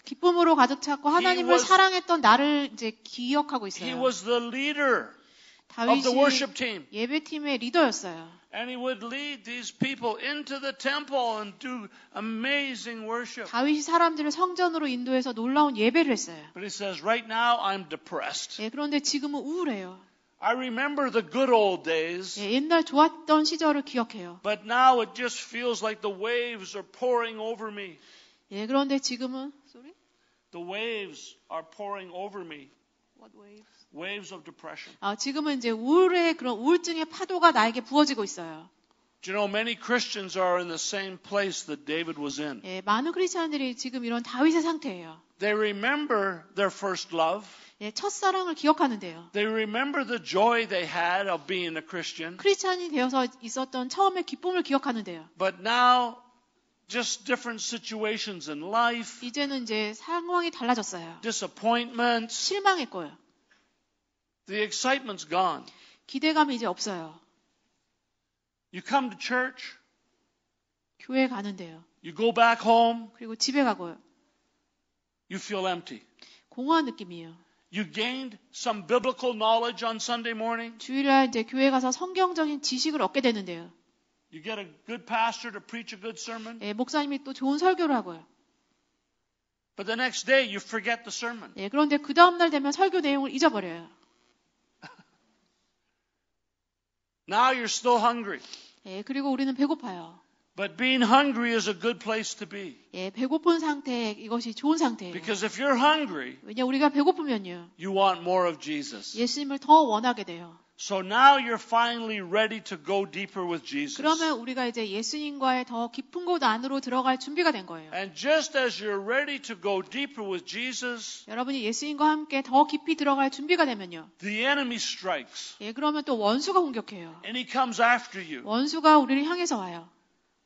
기쁨으로 가득 찼고 하나님을 사랑했던 나를 이제 기억하고 He 있어요. was the leader of the worship team. 다윗이 예배팀의 리더였어요. And he would lead these people into the temple and do amazing worship. 다윗이 사람들을 성전으로 인도해서 놀라운 예배를 했어요. But he says, right now I'm depressed. 그런데 지금은 우울해요. I remember the good old days. 옛날 좋았던 시절을 기억해요. But now it just feels like the waves are pouring over me. 그런데 지금은 The waves are pouring over me. What waves? Waves of depression. 지금은 이제 그런 우울증의 파도가 나에게 부어지고 있어요. Do you know many Christians are in the same place that David was in? 많은 크리스찬들이 지금 이런 다윗의 상태예요. They remember their first love. 첫사랑을 기억하는데요. They remember the joy they had of being a Christian. 크리스찬이 되어서 있었던 처음의 기쁨을 기억하는데요. But now just different situations in life. 이제는 이제 상황이 달라졌어요. Disappointments. 실망했고요. The excitement's gone. 기대감이 이제 없어요. You come to church. 교회 가는데요. You go back home. 그리고 집에 가고요. You feel empty. 공허한 느낌이에요. You gained some biblical knowledge on Sunday morning. 주일날 이제 교회 가서 성경적인 지식을 얻게 되는데요. You get a good pastor to preach a good sermon. 목사님이 또 좋은 설교를 하고요. But the next day you forget the sermon. 그런데 그 다음 날 되면 설교 내용을 잊어버려요. Now you're still hungry. 그리고 우리는 배고파요. But being hungry is a good place to be. 배고픈 상태, 이것이 좋은 상태예요. Because if you're hungry, 왜냐 우리가 배고프면요. you want more of Jesus. 예수님을 더 원하게 돼요. So now you're finally ready to go deeper with Jesus. 그러면 우리가 이제 예수님과의 더 깊은 곳 안으로 들어갈 준비가 된 거예요. And just as you're ready to go deeper with Jesus, 여러분이 예수님과 함께 더 깊이 들어갈 준비가 되면요. the enemy strikes. 그러면 또 원수가 공격해요. And he comes after you. 원수가 우리를 향해서 와요.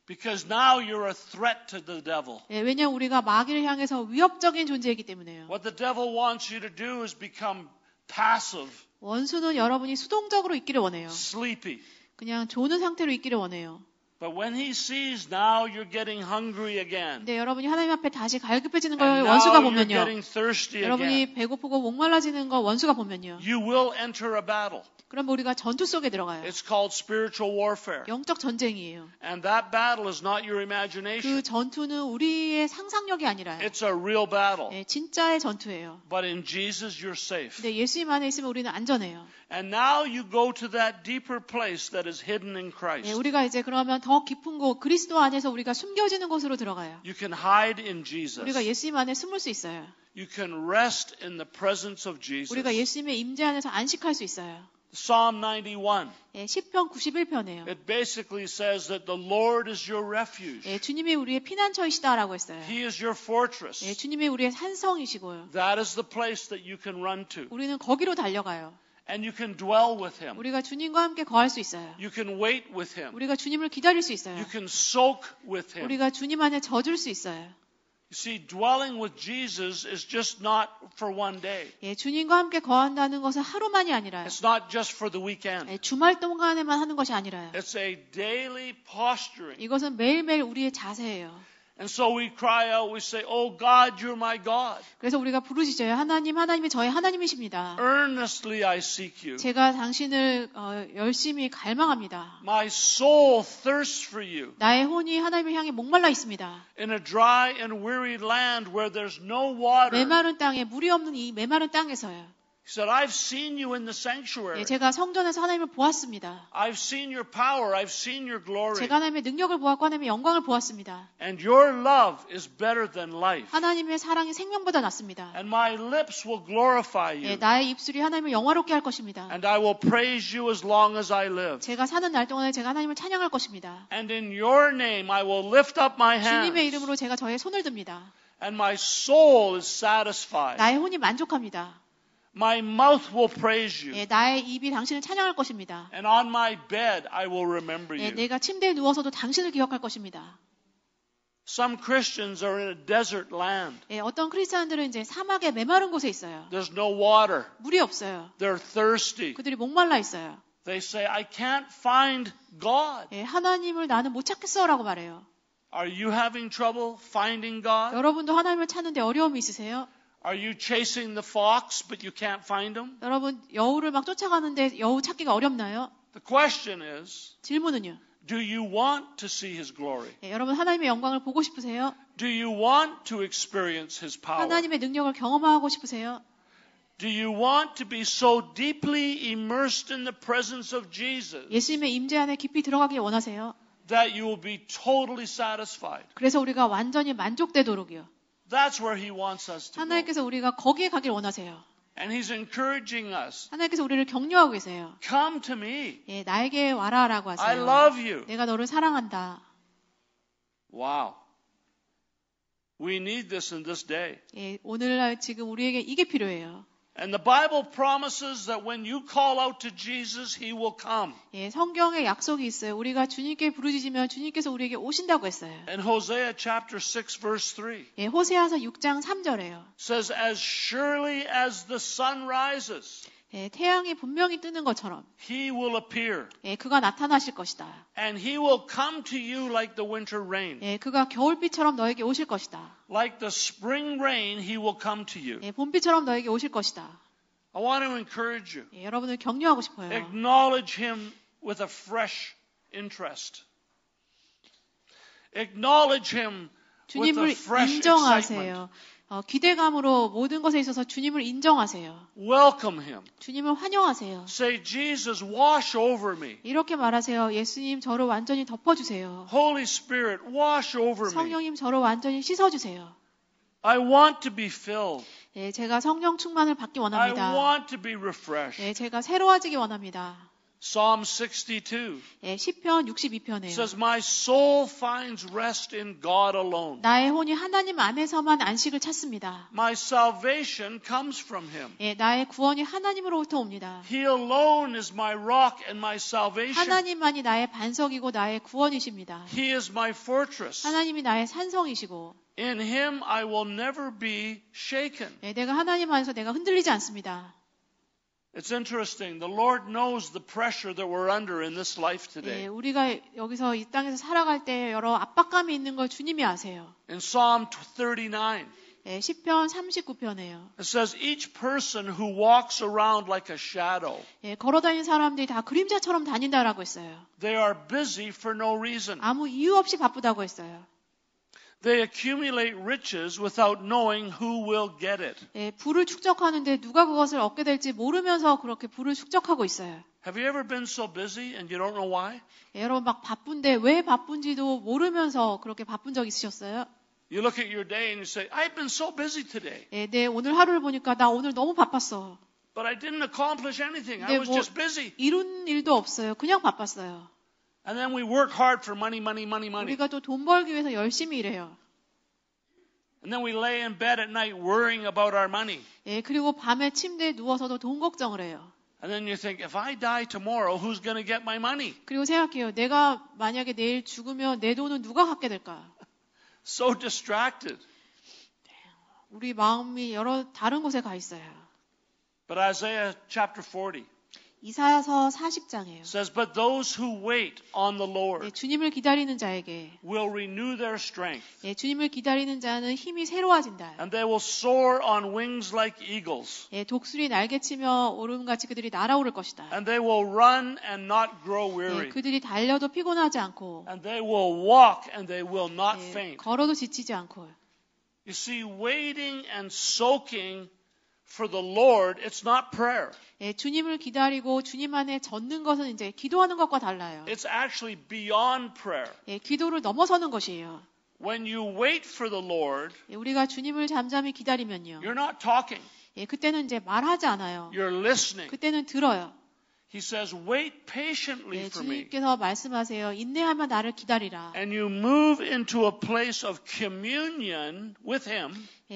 Because now you're a threat to the devil. 왜냐하면 우리가 마귀를 향해서 위협적인 존재이기 때문에요. What the devil wants you to do is become passive, 원수는 여러분이 수동적으로 있기를 원해요. sleepy. 그냥 조는 상태로 있기를 원해요. But when he sees now you're getting hungry again, 근데 여러분이 하나님 앞에 다시 갈급해지는 걸 and 원수가 now you're 보면요. getting thirsty again, 여러분이 배고프고 목말라지는 걸 원수가 보면요. you will enter a battle. 그럼 우리가 전투 속에 들어가요. It's called spiritual warfare. 영적 전쟁이에요. And that battle is not your imagination. 그 전투는 우리의 상상력이 아니라요. It's a real battle. 진짜의 전투예요. But in Jesus you're safe. 근데 예수님 안에 있으면 우리는 안전해요. And now you go to that deeper place that is hidden in Christ. 우리가 이제 그러면 더 깊은 곳, 그리스도 안에서 우리가 숨겨지는 곳으로 들어가요. You can hide in Jesus. 우리가 예수님 안에 숨을 수 있어요. You can rest in the presence of Jesus. 우리가 예수님의 임재 안에서 안식할 수 있어요. Psalm 91. 시편 91편이에요. It basically says that the Lord is your refuge. 주님이 우리의 피난처이시다라고 했어요. He is your fortress. 주님이 우리의 산성이시고요. That is the place that you can run to. 우리는 거기로 달려가요. And you can dwell with Him. 우리가 주님과 함께 거할 수 있어요. You can wait with Him. 우리가 주님을 기다릴 수 있어요. You can soak with Him. 우리가 주님 안에 젖을 수 있어요. You see, dwelling with Jesus is just not for one day. 주님과 함께 거한다는 것은 하루만이 아니라요. It's not just for the weekend. 주말 동안에만 하는 것이 아니라요. It's a daily posturing. 이것은 매일매일 우리의 자세예요. And so we cry out, we say, Oh God, you're my God. 그래서 우리가 부르시죠. 하나님, 하나님이 저의 하나님이십니다. Earnestly I seek you. 제가 당신을 열심히 갈망합니다. My soul thirsts for you. 나의 혼이 하나님을 향해 목말라 있습니다. In a dry and weary land where there's no water. 메마른 땅에 물이 없는 이 메마른 땅에서요. He said, I've seen you in the sanctuary. 제가 성전에서 하나님을 보았습니다. I've seen your power. I've seen your glory. 제가 하나님의 능력을 보았고 하나님의 영광을 보았습니다. And your love is better than life. 하나님의 사랑이 생명보다 낫습니다. And my lips will glorify you. 나의 입술이 하나님을 영화롭게 할 것입니다. And I will praise you as long as I live. 제가 사는 날 동안에 제가 하나님을 찬양할 것입니다. And in your name I will lift up my hands. 주님의 이름으로 제가 저의 손을 듭니다. And my soul is satisfied. 나의 혼이 만족합니다. My mouth will praise you. 나의 입이 당신을 찬양할 것입니다. And on my bed I will remember you. 내가 침대에 누워서도 당신을 기억할 것입니다. Some Christians are in a desert land. 어떤 크리스찬들은 이제 사막에 메마른 곳에 있어요. There's no water. 물이 없어요. They're thirsty. 그들이 목말라 있어요. They say, I can't find God. 하나님을 나는 못 찾겠어라고 말해요. Are you having trouble finding God? 여러분도 하나님을 찾는데 어려움이 있으세요? Are you chasing the fox but you can't find him? 여러분 여우를 막 쫓아가는데 여우 찾기가 어렵나요? The question is, 질문은요. do you want to see his glory? 여러분 하나님의 영광을 보고 싶으세요? Do you want to experience his power? 하나님의 능력을 경험하고 싶으세요? Do you want to be so deeply immersed in the presence of Jesus 예수님의 임재 안에 깊이 들어가길 원하세요? that you will be totally satisfied? 그래서 우리가 완전히 만족되도록이요. That's where he wants us to go. 하나님께서 우리가 거기에 가길 원하세요. And he's encouraging us. 하나님께서 우리를 격려하고 계세요. Come to me. 나에게 와라라고 하세요. I love you. 내가 너를 사랑한다. Wow. We need this in this day. 오늘날 지금 우리에게 이게 필요해요. And the Bible promises that when you call out to Jesus, he will come. 성경에 약속이 있어요. 우리가 주님께 부르짖으면 주님께서 우리에게 오신다고 했어요. In Hosea chapter 6 verse 3. 호세아서 6장 3절에요. Says as surely as the sun rises. 태양이 분명히 뜨는 것처럼 He will appear. 그가 나타나실 것이다. And he will come to you like the winter rain. 그가 겨울비처럼 너에게 오실 것이다. Like the spring rain, he will come to you. 봄비처럼 너에게 오실 것이다. I want to encourage you. 여러분을 격려하고 싶어요. Acknowledge him with a fresh interest. Acknowledge him with a 주님을 fresh excitement. 인정하세요. 기대감으로 모든 것에 있어서 주님을 인정하세요. Welcome him. 주님을 환영하세요. Say, Jesus, wash over me. 이렇게 말하세요. 예수님 저를 완전히 덮어주세요. Holy Spirit, wash over me. 성령님 저를 완전히 씻어주세요. I want to be filled. 제가 성령 충만을 받기 원합니다. I want to be refreshed. 제가 새로워지기 원합니다. Psalm 62 시편 62편에요. says, My soul finds rest in God alone. 나의 혼이 하나님 안에서만 안식을 찾습니다. My salvation comes from him. 나의 구원이 하나님으로부터 옵니다. He alone is my rock and my salvation. 하나님만이 나의 반석이고 나의 구원이십니다. He is my fortress. 하나님이 나의 산성이시고 In him I will never be shaken. 내가 하나님 안에서 내가 흔들리지 않습니다. It's interesting. The Lord knows the pressure that we're under in this life today. 우리가 여기서 이 땅에서 살아갈 때 여러 압박감이 있는 걸 주님이 아세요. In Psalm 39, 시편 39편에요. it says, Each person who walks around like a shadow, 걸어다니는 사람들이 다 그림자처럼 다닌다라고 했어요. they are busy for no reason. 아무 이유 없이 바쁘다고 했어요. They accumulate riches without knowing who will get it. 부를 축적하는데 누가 그것을 얻게 될지 모르면서 그렇게 부를 축적하고 있어요. Have you ever been so busy and you don't know why? 여러분 막 바쁜데 왜 바쁜지도 모르면서 그렇게 바쁜 적 있으셨어요? You look at your day and you say, I've been so busy today. 네, 오늘 하루를 보니까 나 오늘 너무 바빴어. But I didn't accomplish anything. I was just busy. 이룬 일도 없어요. 그냥 바빴어요. And then we work hard for money, money, money, money. 우리가 또 돈 벌기 위해서 열심히 일해요. And then we lay in bed at night worrying about our money. 그리고 밤에 침대에 누워서도 돈 걱정을 해요. And then you think, if I die tomorrow, who's going to get my money? 그리고 생각해요. 내가 만약에 내일 죽으면 내 돈은 누가 갖게 될까? So distracted. 우리 마음이 여러 다른 곳에 가 있어요. But Isaiah chapter 40 이사야서 40장이에요. says, but those who wait on the Lord 주님을 기다리는 자에게 will renew their strength. 주님을 기다리는 자는 힘이 새로워진다. And they will soar on wings like eagles. 독수리 날개치며 오름같이 그들이 날아오를 것이다. And they will run and not grow weary. 그들이 달려도 피곤하지 않고 And they will walk and they will not faint. 걸어도 지치지 않고. You see, waiting and soaking for the Lord, it's not prayer. 주님을 기다리고 주님 안에 젖는 것은 이제 기도하는 것과 달라요. It's actually beyond prayer. 기도를 넘어서는 것이에요. When you wait for the Lord, 우리가 주님을 잠잠히 기다리면요. you're not talking. 그때는 이제 말하지 않아요. You're listening. 그때는 들어요. He says, wait patiently for me. 주님께서 말씀하세요. 인내하며 나를 기다리라. And you move into a place of communion with Him.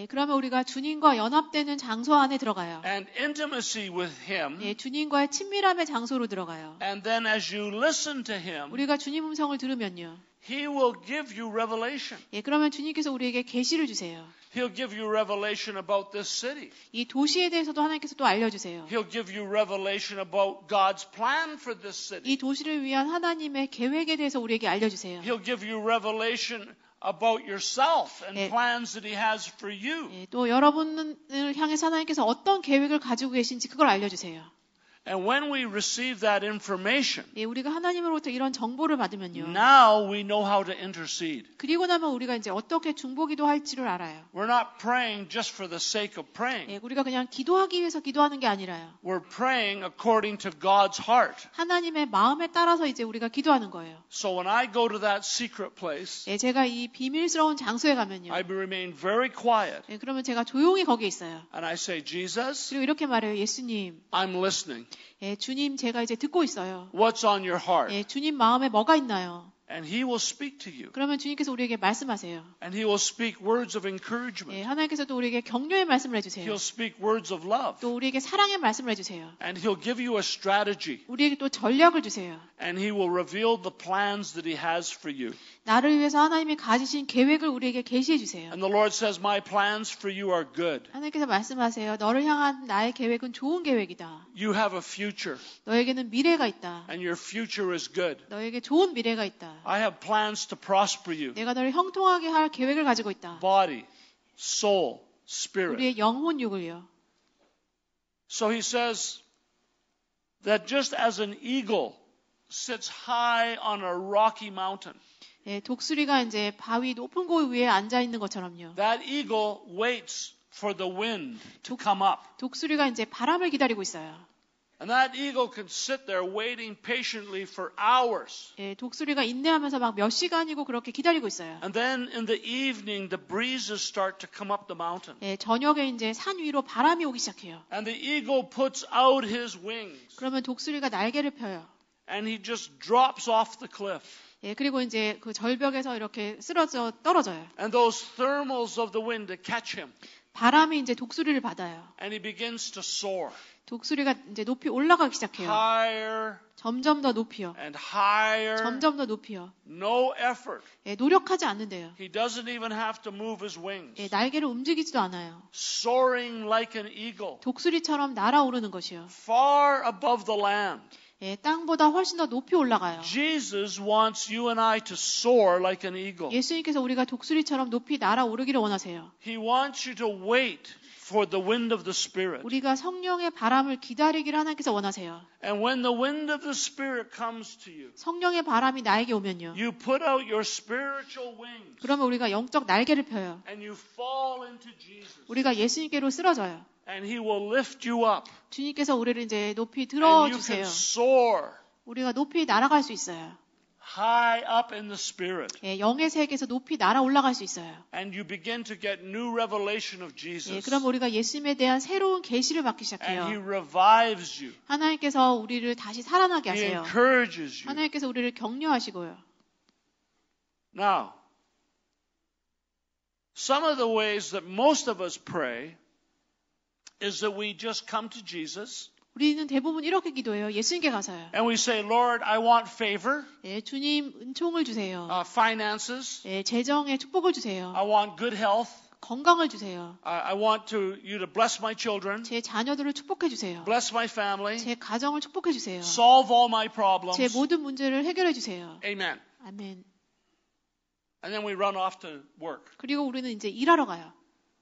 그러면 우리가 주님과 연합되는 장소 안에 들어가요. And intimacy with Him. 주님과의 친밀함의 장소로 들어가요. And then as you listen to Him, 우리가 주님 음성을 들으면요. He will give you revelation. 그러면 주님께서 우리에게 계시를 주세요. He'll give you revelation about this city. 이 도시에 대해서도 하나님께서 또 알려주세요. He'll give you revelation about God's plan for this city. 이 도시를 위한 하나님의 계획에 대해서 우리에게 알려주세요. He'll give you revelation about yourself and plans that He has for you. 또 여러분을 향해서 하나님께서 어떤 계획을 가지고 계신지 그걸 알려주세요. And when we receive that information, 우리가 하나님으로부터 이런 정보를 받으면요. now we know how to intercede. 그리고 나면 우리가 이제 어떻게 중보기도 할지를 알아요. We're not praying just for the sake of praying. 우리가 그냥 기도하기 위해서 기도하는 게 아니라요. We're praying according to God's heart. 하나님의 마음에 따라서 이제 우리가 기도하는 거예요. So when I go to that secret place, 제가 이 비밀스러운 장소에 가면요. I remain very quiet. 그러면 제가 조용히 거기에 있어요. And I say, Jesus, 그리고 이렇게 말해요. 예수님. I'm listening. 주님 제가 이제 듣고 있어요. What's on your heart? 주님 마음에 뭐가 있나요? And He will speak to you. 그러면 주님께서 우리에게 말씀하세요. And He will speak words of encouragement. 하나님께서도 우리에게 격려의 말씀을 해주세요. He'll speak words of love. 또 우리에게 사랑의 말씀을 해주세요. And He'll give you a strategy. 우리에게 또 전략을 주세요. And He will reveal the plans that He has for you. 나를 위해서 하나님이 가지신 계획을 우리에게 계시해 주세요. And the Lord says, my plans for you are good. 하나님께서 말씀하세요. 너를 향한 나의 계획은 좋은 계획이다. You have a future. 너에게는 미래가 있다. And your future is good. 너에게 좋은 미래가 있다. I have plans to prosper you. 내가 너를 형통하게 할 계획을 가지고 있다. Body, soul, spirit. 우리의 영혼 육을요. So He says that just as an eagle sits high on a rocky mountain, 독수리가 이제 바위 높은 곳 위에 앉아 있는 것처럼요. that eagle waits for the wind to come up. 독수리가 이제 바람을 기다리고 있어요. And that eagle can sit there waiting patiently for hours. 독수리가 인내하면서 막 몇 시간이고 그렇게 기다리고 있어요. And then in the evening, the breezes start to come up the mountain. 저녁에 이제 산 위로 바람이 오기 시작해요. And the eagle puts out his wings. 그러면 독수리가 날개를 펴요. And he just drops off the cliff. 그리고 이제 그 절벽에서 이렇게 쓰러져 떨어져요. And those thermals of the wind to catch him. 바람이 이제 독수리를 받아요. And he begins to soar. 독수리가 이제 높이 올라가기 시작해요. Higher 점점 더 높이요. and higher. 점점 더 높이요. No effort. 노력하지 않는데요. He doesn't even have to move his wings. 날개를 움직이지도 않아요. Soaring like an eagle. 독수리처럼 날아오르는 것이요. Far above the land. 땅보다 훨씬 더 높이 올라가요. Jesus wants you and I to soar like an eagle. 예수님께서 우리가 독수리처럼 높이 날아오르기를 원하세요. He wants you to wait for the wind of the Spirit. 우리가 성령의 바람을 기다리기를 하나님께서 원하세요. And when the wind of the Spirit comes to you, 성령의 바람이 나에게 오면요. you put out your spiritual wings 그러면 우리가 영적 날개를 펴요. and you fall into Jesus. 우리가 예수님께로 쓰러져요. And He will lift you up. 주님께서 우리를 이제 높이 And you can 들어주세요. soar 우리가 높이 날아갈 수 있어요. high up in the Spirit. 영의 세계에서 높이 날아 올라갈 수 있어요. And you begin to get new revelation of Jesus. 그럼 우리가 예수님에 대한 새로운 계시를 받기 And He 시작해요. revives you. 하나님께서 우리를 다시 살아나게 He 하세요. encourages you. 하나님께서 우리를 격려하시고요. Now, some of the ways that most of us pray is that we just come to Jesus 우리는 대부분 이렇게 기도해요. 예수님께 가서요. and we say, Lord, I want favor, 주님 은총을 주세요. finances, 재정에 축복을 주세요. I want good health, 건강을 주세요. I want you to bless my children, 제 자녀들을 축복해 주세요. bless my family, 제 가정을 축복해 주세요. solve all my problems. 제 모든 문제를 해결해 주세요. Amen. 아멘. And then we run off to work. 그리고 우리는 이제 일하러 가요.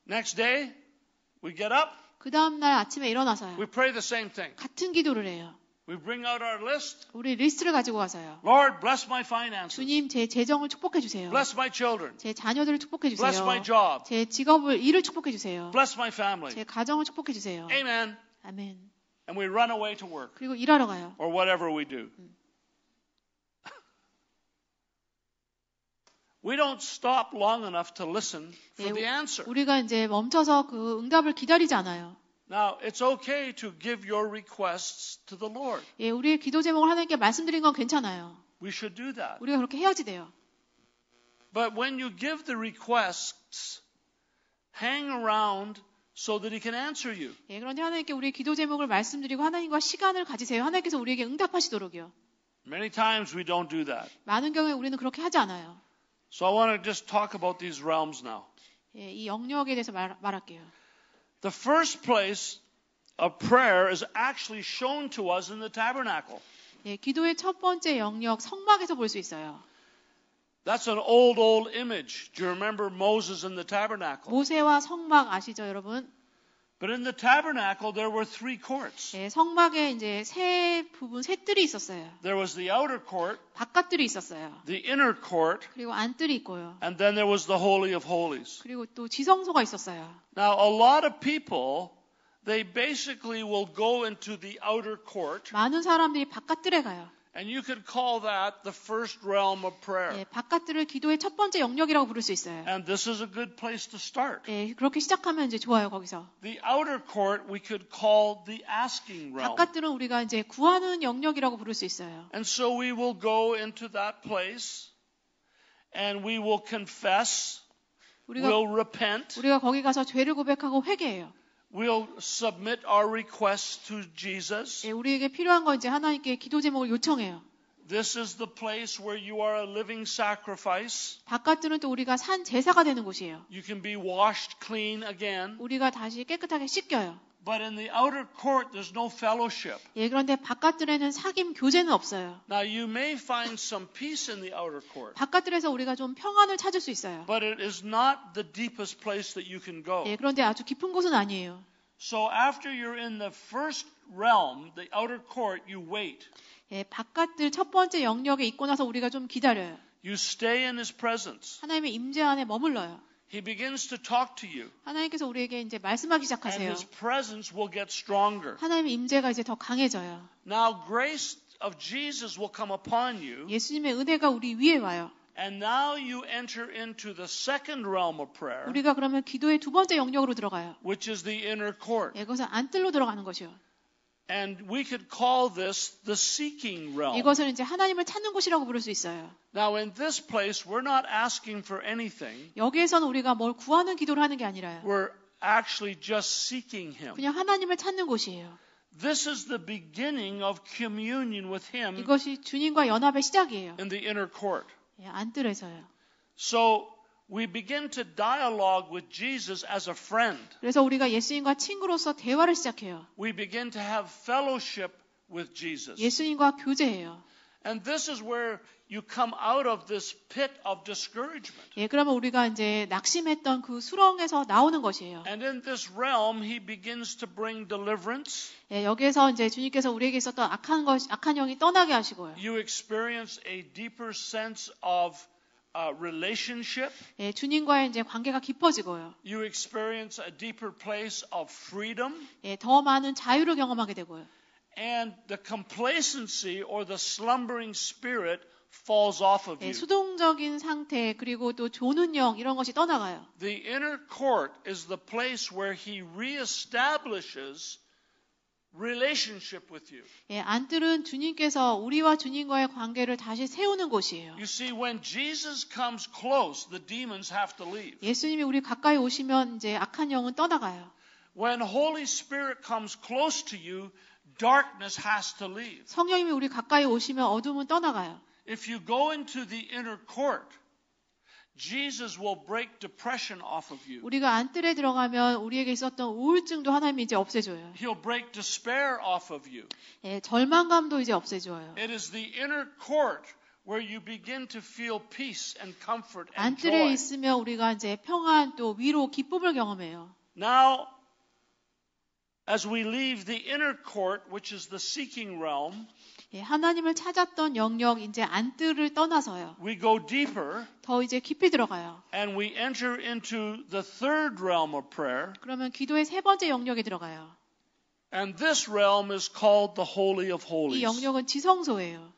Next day, we get up, 그 다음 날 아침에 일어나서요. we pray the same thing. 같은 기도를 해요. We bring out our list. 우리 리스트를 가지고 와서요. Lord, bless my finances. 주님, 제 재정을 축복해 주세요. Bless my children. 제 자녀들을 축복해 주세요. Bless my job. 제 직업을, 일을 축복해 주세요. Bless my family. 제 가정을 축복해 주세요. Amen. 아멘. And we run away to work 그리고 일하러 가요. or whatever we do. We don't stop long enough to listen for the answer. 우리가 이제 멈춰서 그 응답을 기다리지 않아요. Now, it's okay to give your requests to the Lord. 예, 우리의 기도 제목을 하나님께 말씀드린 건 괜찮아요. We should do that. 우리가 그렇게 해야지 돼요. But when you give the requests, hang around so that He can answer you. 예, 그런데 하나님께 우리의 기도 제목을 말씀드리고 하나님과 시간을 가지세요. 하나님께서 우리에게 응답하시도록요. Many times we don't do that. 많은 경우에 우리는 그렇게 하지 않아요. So I want to just talk about these realms now. 예, 이 영역에 대해서 말할게요. The first place of prayer is actually shown to us in the tabernacle. 예, 기도의 첫 번째 영역 성막에서 볼 수 있어요. That's an old image. Do you remember Moses in the tabernacle? 모세와 성막 아시죠, 여러분? But in the tabernacle there were three courts. 예, 성막에 이제 세 뜰이 있었어요. There was the outer court, 바깥뜰이 있었어요. the inner court, 그리고 안뜰이 있고요. and then there was the Holy of Holies. 그리고 또 지성소가 있었어요. Now a lot of people, they basically will go into the outer court, 많은 사람들이 바깥뜰에 가요. and you could call that the first realm of prayer. 예, 바깥뜰을 기도의 첫 번째 영역이라고 부를 수 있어요. And this is a good place to start. 예, 그렇게 시작하면 이제 좋아요, 거기서. The outer court we could call the asking realm. 바깥뜰은 우리가 이제 구하는 영역이라고 부를 수 있어요. And so we will go into that place and we will confess, we'll repent, 우리가 거기 가서 죄를 고백하고 회개해요. we'll submit our requests to Jesus. 예, 우리에게 필요한 거 이제 하나님께 기도 제목을 요청해요. This is the place where you are a living sacrifice. 바깥뜰은 또 우리가 산 제사가 되는 곳이에요. You can be washed clean again. 우리가 다시 깨끗하게 씻겨요. But in the outer court, there's no fellowship. 예, 그런데 바깥뜰에는 사귐 교제는 없어요. Now, you may find some peace in the outer court, 바깥뜰에서 우리가 좀 평안을 찾을 수 있어요. but it is not the deepest place that you can go. 예, 그런데 아주 깊은 곳은 아니에요. So after you're in the first realm, the outer court, you wait. 예, 바깥뜰 첫 번째 영역에 있고 나서 우리가 좀 기다려요. You stay in His presence. 하나님의 임재 안에 머물러요. He begins to talk to you, 하나님께서 우리에게 이제 말씀하기 and 시작하세요. His presence will get stronger. 하나님의 임재가 이제 더 강해져요. Now, grace of Jesus will come upon you, 예수님의 은혜가 우리 위에 와요. and now you enter into the second realm of prayer, 우리가 그러면 기도의 두 번째 영역으로 들어가요. which is the inner court. 예, 그것은 안뜰로 들어가는 것이요. And we could call this the seeking realm. 이것을 이제 하나님을 찾는 곳이라고 부를 수 있어요. Now, in this place, we're not asking for anything. 여기에서는 우리가 뭘 구하는 기도를 하는 게 아니라요. We're actually just seeking Him. 그냥 하나님을 찾는 곳이에요. This is the beginning of communion with Him 이것이 주님과 연합의 시작이에요. in the inner court. 예, 안뜰에서요. So we begin to dialogue with Jesus as a friend. 그래서 우리가 예수님과 친구로서 대화를 시작해요. We begin to have fellowship with Jesus. 예수님과 교제해요. And this is where you come out of this pit of discouragement. 예, 그러면 우리가 이제 낙심했던 그 수렁에서 나오는 것이에요. And in this realm, He begins to bring deliverance. 예, 여기에서 이제 주님께서 우리에게 있었던 악한 영이 떠나게 하시고요. You experience a deeper sense of relationship. 예, 주님과의 이제 관계가 깊어지고요. You experience a deeper place of freedom. 예, 더 많은 자유를 경험하게 되고요. And the complacency or the slumbering spirit falls off of 예, you. 수동적인 상태 그리고 또 조는 영 이런 것이 떠나가요. The inner court is the place where He reestablishes relationship with you. 예, 안뜰은 주님께서 우리와 주님과의 관계를 다시 세우는 곳이에요. You see, when Jesus comes close, the demons have to leave. 예수님이 우리 가까이 오시면 이제 악한 영은 떠나가요. When Holy Spirit comes close to you, darkness has to leave. 성령님이 우리 가까이 오시면 어둠은 떠나가요. If you go into the inner court, Jesus will break depression off of you. 우리가 안뜰에 들어가면 우리에게 있었던 우울증도 하나님이 이제 없애줘요. He'll break despair off of you. 예, 절망감도 이제 없애줘요. It is the inner court where you begin to feel peace and comfort and 안뜰에 joy. 있으면 우리가 이제 평안 또 위로 기쁨을 경험해요. Now, as we leave the inner court, which is the seeking realm, 예, 하나님을 찾았던 영역 이제 안뜰을 떠나서요. we go deeper 더 이제 깊이 들어가요. and we enter into the third realm of prayer. 그러면 기도의 세 번째 영역에 들어가요. And this realm is called the Holy of 이 Holies. 영역은 지성소예요.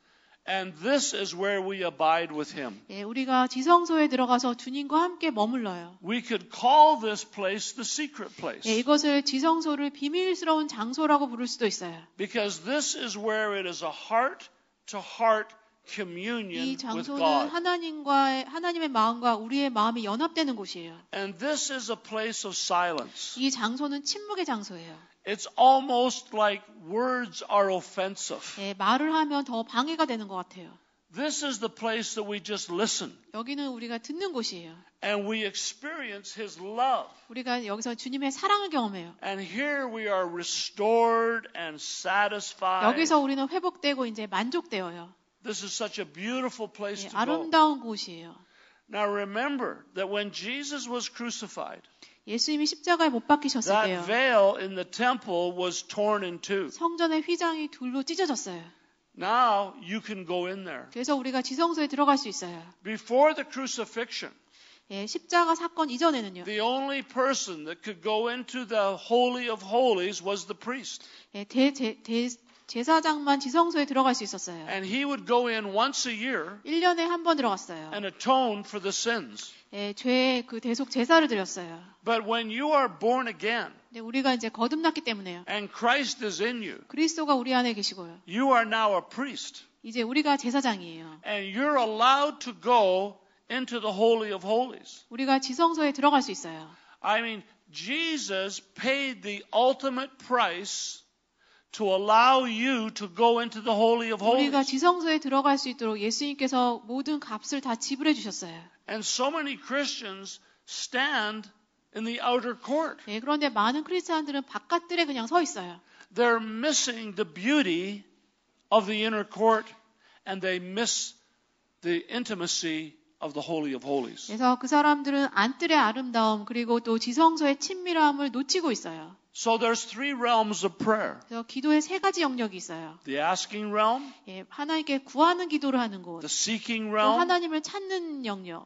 And this is where we abide with Him. 예, 우리가 지성소에 들어가서 주님과 함께 머물러요. We could call this place the secret place. 예, 이것을 지성소를 비밀스러운 장소라고 부를 수도 있어요. Because this is where it is a heart-to-heart communion 이 with 장소는 God. 하나님의 마음과 우리의 마음이 연합되는 곳이에요. And this is a place of silence. 이 장소는 침묵의 장소예요. It's almost like words are offensive. 예, 말을 하면 더 방해가 되는 것 같아요. This is the place that we just listen. 여기는 우리가 듣는 곳이에요. And we experience His love. 우리가 여기서 주님의 사랑을 경험해요. And here we are restored and satisfied. 여기서 우리는 회복되고 이제 만족되어요. This is such a beautiful place 예, to go. 아름다운 곳이에요. Now remember that when Jesus was crucified, 예수님이 십자가에 못 박히셨을 that 때요. veil in the temple was torn in two. 성전의 휘장이 둘로 찢어졌어요. Now you can go in there. 그래서 우리가 지성소에 들어갈 수 있어요. Before the crucifixion, 예, 십자가 사건 이전에는요. the only person that could go into the Holy of Holies was the priest. 예, 제사장만 지성소에 들어갈 수 있었어요. And he would go in once a year 1년에 한 번 들어갔어요. and atone for the sins. 예, 죄의 그 대속 제사를 드렸어요. But when you are born again 근데 우리가 이제 거듭났기 때문에요. and Christ is in you, 그리스도가 우리 안에 계시고요. you are now a priest. 이제 우리가 제사장이에요. And you're allowed to go into the Holy of Holies. 우리가 지성소에 들어갈 수 있어요. I mean, Jesus paid the ultimate price to allow you to go into the Holy of 우리가 Holies. 지성소에 들어갈 수 있도록 예수님께서 모든 값을 다 지불해 주셨어요. And so many Christians stand in the outer court. 예, 그런데 많은 크리스찬들은 바깥들에 그냥 서 있어요. They're missing the beauty of the inner court and they miss the intimacy of the Holy of Holies. 그래서 그 사람들은 안뜰의 아름다움 그리고 또 지성소의 친밀함을 놓치고 있어요. So there's three realms of prayer. 그래서 기도의 세 가지 영역이 있어요. The asking realm, 예, 하나님께 구하는 기도를 하는 곳, the seeking 또 realm, 하나님을 찾는 영역,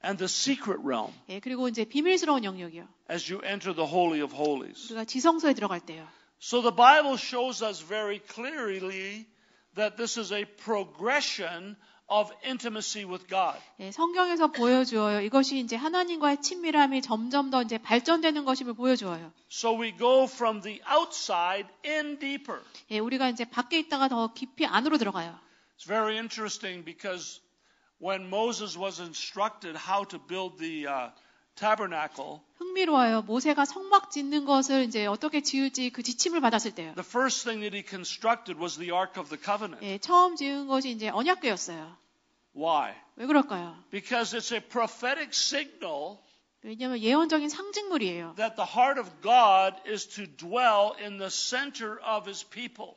and the secret realm 예, 그리고 이제 비밀스러운 영역이요. as you enter the Holy of Holies. 우리가 지성소에 들어갈 때요. So the Bible shows us very clearly that this is a progression of intimacy with God. 예, 성경에서 보여주어요. 이것이 이제 하나님과의 친밀함이 점점 더 이제 발전되는 것임을 보여주어요. So we go from the outside in deeper. 예, 우리가 이제 밖에 있다가 더 깊이 안으로 들어가요. It's very interesting because when Moses was instructed how to build the tabernacle, 흥미로워요. 모세가 성막 짓는 것을 이제 어떻게 지을지 그 지침을 받았을 때요. the first thing that he constructed was the Ark of the Covenant. 예, 처음 지은 것이 이제 언약궤였어요. Why? 왜 그럴까요? Because it's a prophetic signal 왜냐하면 예언적인 상징물이에요. that the heart of God is to dwell in the center of His people.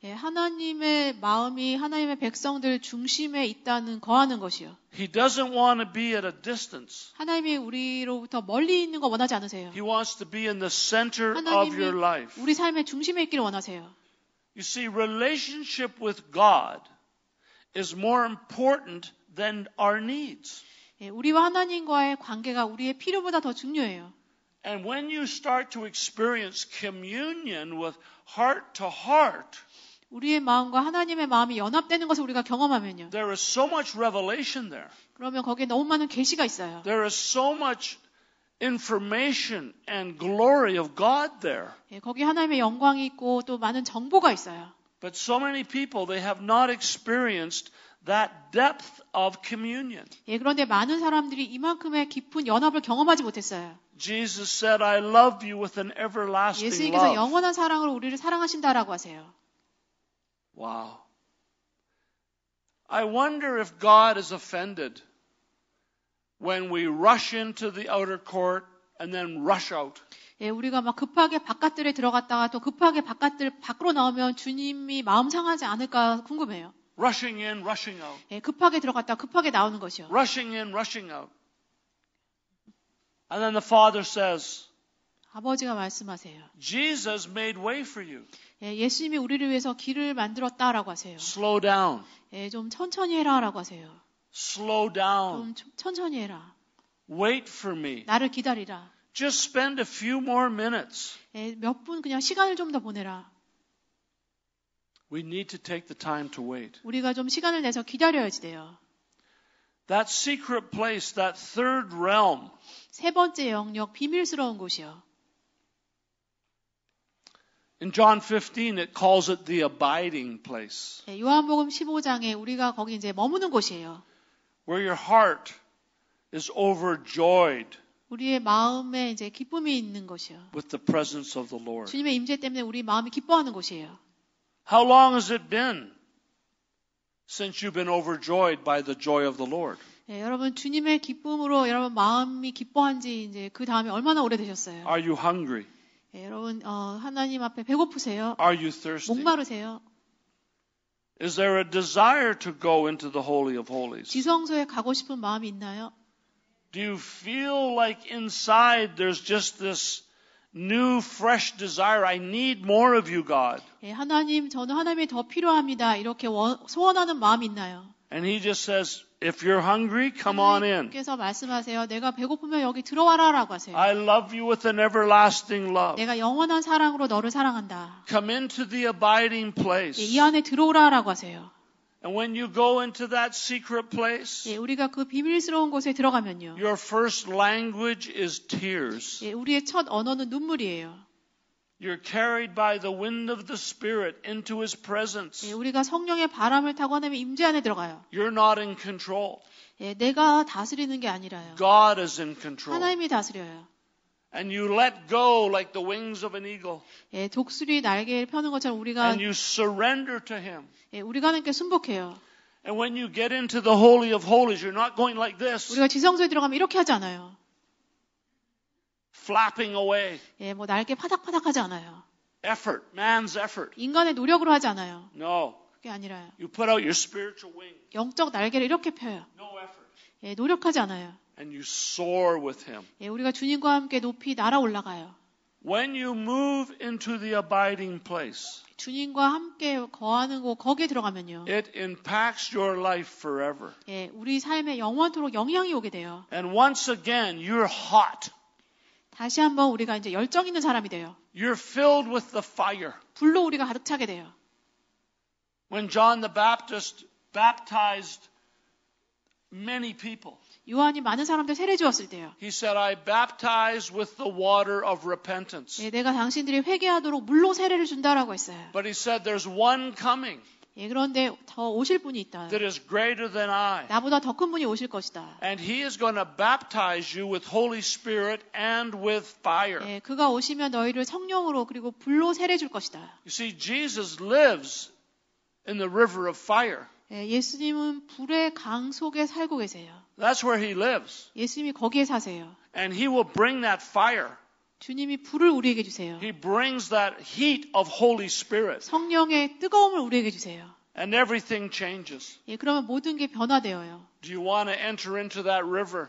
예, 하나님의 마음이 하나님의 백성들 중심에 있다는 거하는 것이요. He doesn't want to be at a distance. 하나님이 우리로부터 멀리 있는 거 원하지 않으세요. He wants to be in the center of 하나님이 your life. 우리 삶의 중심에 있기를 원하세요. You see, relationship with God is more important than our needs. 예, 우리와 하나님과의 관계가 우리의 필요보다 더 중요해요. And when you start to experience communion with heart to heart, 우리의 마음과 하나님의 마음이 연합되는 것을 우리가 경험하면요. there is so much revelation there. 그러면 거기에 너무 많은 계시가 있어요. There is so much information and glory of God there. 예, 거기 하나님의 영광이 있고 또 많은 정보가 있어요. But so many people, they have not experienced that depth of communion. 예, 그런데 많은 사람들이 이만큼의 깊은 연합을 경험하지 못했어요. Jesus said, I love you with an everlasting 예수님께서 love. 영원한 사랑으로 우리를 사랑하신다라고 하세요. Wow. I wonder if God is offended when we rush into the outer court and then rush out. 예, 우리가 막 급하게 바깥들에 들어갔다가 또 급하게 밖으로 나오면 주님이 마음 상하지 않을까 궁금해요. Rushing in, rushing out. 예, 급하게 들어갔다가 급하게 나오는 것이요. Rushing in, rushing out. And then the Father says, 아버지가 말씀하세요. Jesus made way for you. 예, 예수님이 우리를 위해서 길을 만들었다라고 하세요. Slow down. 예, 좀 천천히 해라라고 하세요. Slow down. 좀 천천히 해라. Wait for me. 나를 기다리라. Just spend a few more minutes. 예, 몇 분 그냥 시간을 좀 더 보내라. We need to take the time to wait. 우리가 좀 시간을 내서 기다려야지 돼요. That secret place, that third realm, 세 번째 영역, 비밀스러운 곳이요. in John 15 it calls it the abiding place, 예, 요한복음 15장에 우리가 거기 이제 머무는 곳이에요. where your heart is overjoyed 우리의 마음에 이제 기쁨이 있는 곳이요. with the presence of the Lord. 주님의 임재 때문에 우리 마음이 기뻐하는 곳이에요. How long has it been since you've been overjoyed by the joy of the Lord? 예, 여러분 주님의 기쁨으로 여러분 마음이 기뻐한지 이제 그 다음에 얼마나 오래되셨어요? Are you hungry? 예, 여러분 하나님 앞에 배고프세요? Are you thirsty? 목마르세요? Is there a desire to go into the Holy of Holies? 지성소에 가고 싶은 마음이 있나요? Do you feel like inside there's just this new, fresh desire? I need more of you, God. 예, 하나님, 저는 하나님이 더 필요합니다. 이렇게 소원하는 마음이 있나요? And he just says, if you're hungry, come on in. 하나님께서 말씀하세요. 내가 배고프면 여기 들어와라라고 하세요. I love you with an everlasting love. 내가 영원한 사랑으로 너를 사랑한다. Come into the abiding 예, place. 이 안에 들어오라라고 하세요. And when you go into that secret place, 예, 우리가 그 비밀스러운 곳에 들어가면요. your first language is tears. 예, 우리의 첫 언어는 눈물이에요. You're carried by the wind of the Spirit into His presence. 예, 우리가 성령의 바람을 타고 하나님의 임재 안에 들어가요. You're not in control. 예, 내가 다스리는 게 아니라요. God is in control. 하나님이 다스려요. And you let go like the wings of an eagle. 예, 독수리 날개를 펴는 것처럼 우리가 And you surrender to Him. 예, 우리가 하나님께 순복해요. And when you get into the Holy of Holies, you're not going like this, 우리가 지성소에 들어가면 이렇게 하지 않아요. flapping away. 예, 뭐 날개 파닥파닥하지 않아요. Effort, man's effort. 인간의 노력으로 하지 않아요. No. 그게 아니라요. You put out your spiritual wing. 영적 날개를 이렇게 펴요. No effort. 예, 노력하지 않아요. And you soar with Him. 예, 우리가 주님과 함께 높이 날아 올라가요. When you move into the abiding place, 주님과 함께 거하는 곳 거기에 들어가면요. it impacts your life forever. 예, 우리 삶에 영원토록 영향이 오게 돼요. And once again, you're hot. 다시 한번 우리가 이제 열정 있는 사람이 돼요. You're filled with the fire. 불로 우리가 가득 차게 돼요. When John the Baptist baptized many people, 요한이 많은 사람들 세례 주었을 때요. he said, I baptize with the water of repentance. 예, 내가 당신들이 회개하도록 물로 세례를 준다라고 했어요. But he said, there's one coming 예, 그런데 더 오실 분이 있다. that is greater than I. 나보다 더 큰 분이 오실 것이다. And he is going to baptize you with Holy Spirit and with fire. 예, 그가 오시면 너희를 성령으로 그리고 불로 세례 줄 것이다. You see, Jesus lives in the river of fire. 예, 예수님은 불의 강 속에 살고 계세요. That's where he lives. 예수님이 거기에 사세요. And he will bring that fire. 주님이 불을 우리에게 주세요. He brings that heat of Holy Spirit. 성령의 뜨거움을 우리에게 주세요. And everything changes. 예, 그러면 모든 게 변화되어요. Do you want to enter into that river?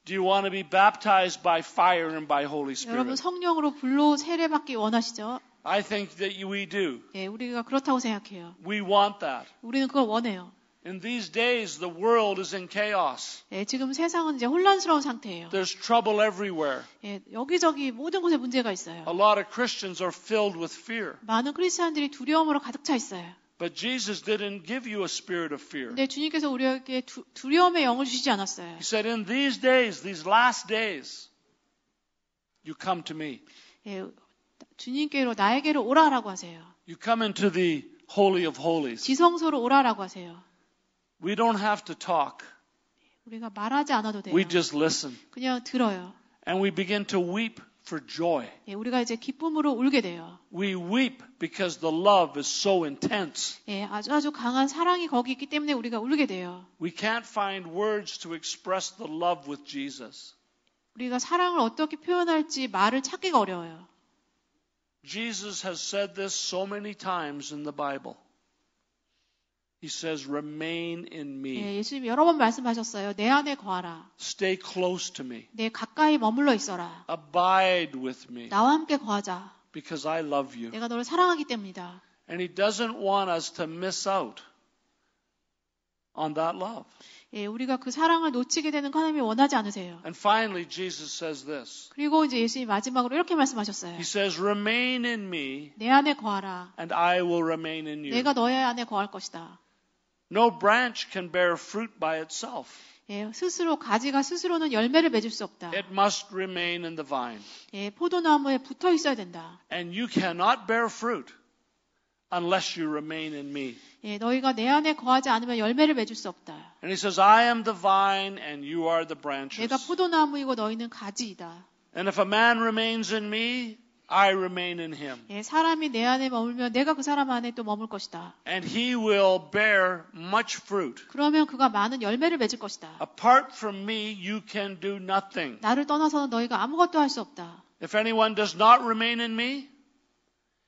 Do you want to be baptized by fire and by Holy 여러분 Spirit? 성령으로 불로 세례받기 원하시죠? I think that we do. 예, 우리가 그렇다고 생각해요. We want that. 우리는 그걸 원해요. In these days, the world is in chaos. 예, 지금 세상은 이제 혼란스러운 상태예요. There's trouble everywhere. 예, 여기저기 모든 곳에 문제가 있어요. A lot of Christians are filled with fear. 많은 크리스찬들이 두려움으로 가득 차 있어요. But Jesus didn't give you a spirit of fear. 근데 주님께서 우리에게 두려움의 영을 주시지 않았어요. He said, in these days, these last days, you come to me. 예, 주님께로 나에게로 오라라고 하세요. You come into the Holy of Holies. 지성소로 오라라고 하세요. We don't have to talk. 우리가 말하지 않아도 돼요. We just listen. 그냥 들어요. And we begin to weep for joy. 예, 우리가 이제 기쁨으로 울게 돼요. We weep because the love is so intense. 예, 아주 강한 사랑이 거기 있기 때문에 우리가 울게 돼요. We can't find words to express the love with Jesus. 우리가 사랑을 어떻게 표현할지 말을 찾기가 어려워요. Jesus has said this so many times in the Bible. He says, remain in me. 예, 예수님이 여러 번 말씀하셨어요. 내 안에 거하라. Stay close to me. 내 가까이 머물러 있어라. Abide with me 나와 함께 거하자. because I love you. 내가 너를 사랑하기 때문이다. And he doesn't want us to miss out on that love. 예, 우리가 그 사랑을 놓치게 되는 거 하나님이 원하지 않으세요. And finally, Jesus says this. 그리고 이제 예수님이 마지막으로 이렇게 말씀하셨어요. He says, remain in me 내 안에 거하라. and I will remain in you. 내가 너의 안에 거할 것이다. No branch can bear fruit by itself. 예, 스스로 가지가 스스로는 열매를 맺을 수 없다. It must remain in the vine. 예, 포도나무에 붙어 있어야 된다. And you cannot bear fruit unless you remain in me. 예, 너희가 내 안에 거하지 않으면 열매를 맺을 수 없다. And he says, I am the vine and you are the branches. 내가 포도나무이고 너희는 가지이다. And if a man remains in me, I remain in him. 예, 사람이 내 안에 머물면 내가 그 사람 안에 또 머물 것이다. And he will bear much fruit. 그러면 그가 많은 열매를 맺을 것이다. Apart from me, you can do nothing. 나를 떠나서는 너희가 아무것도 할 수 없다. If anyone does not remain in me,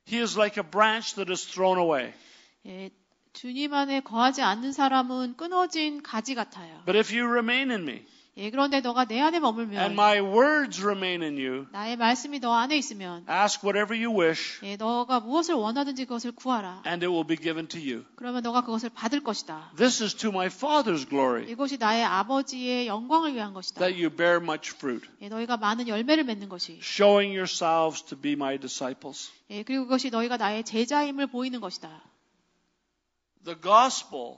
he is like a branch that is thrown away. 예, 주님 안에 거하지 않는 사람은 끊어진 가지 같아요. But if you remain in me, 예, 그런데 너가 내 안에 and 머물면 my words remain in you, 나의 말씀이 너 안에 있으면 ask whatever you wish, 예, 너가 무엇을 원하든지 그것을 구하라. and it will be given to you. 그러면 너가 그것을 받을 것이다. This is to my Father's glory, 이것이 나의 아버지의 영광을 위한 것이다. that you bear much fruit, 예, 너희가 많은 열매를 맺는 것이. showing yourselves to be my disciples. 예, 그리고 그것이 너희가 나의 제자임을 보이는 것이다. The gospel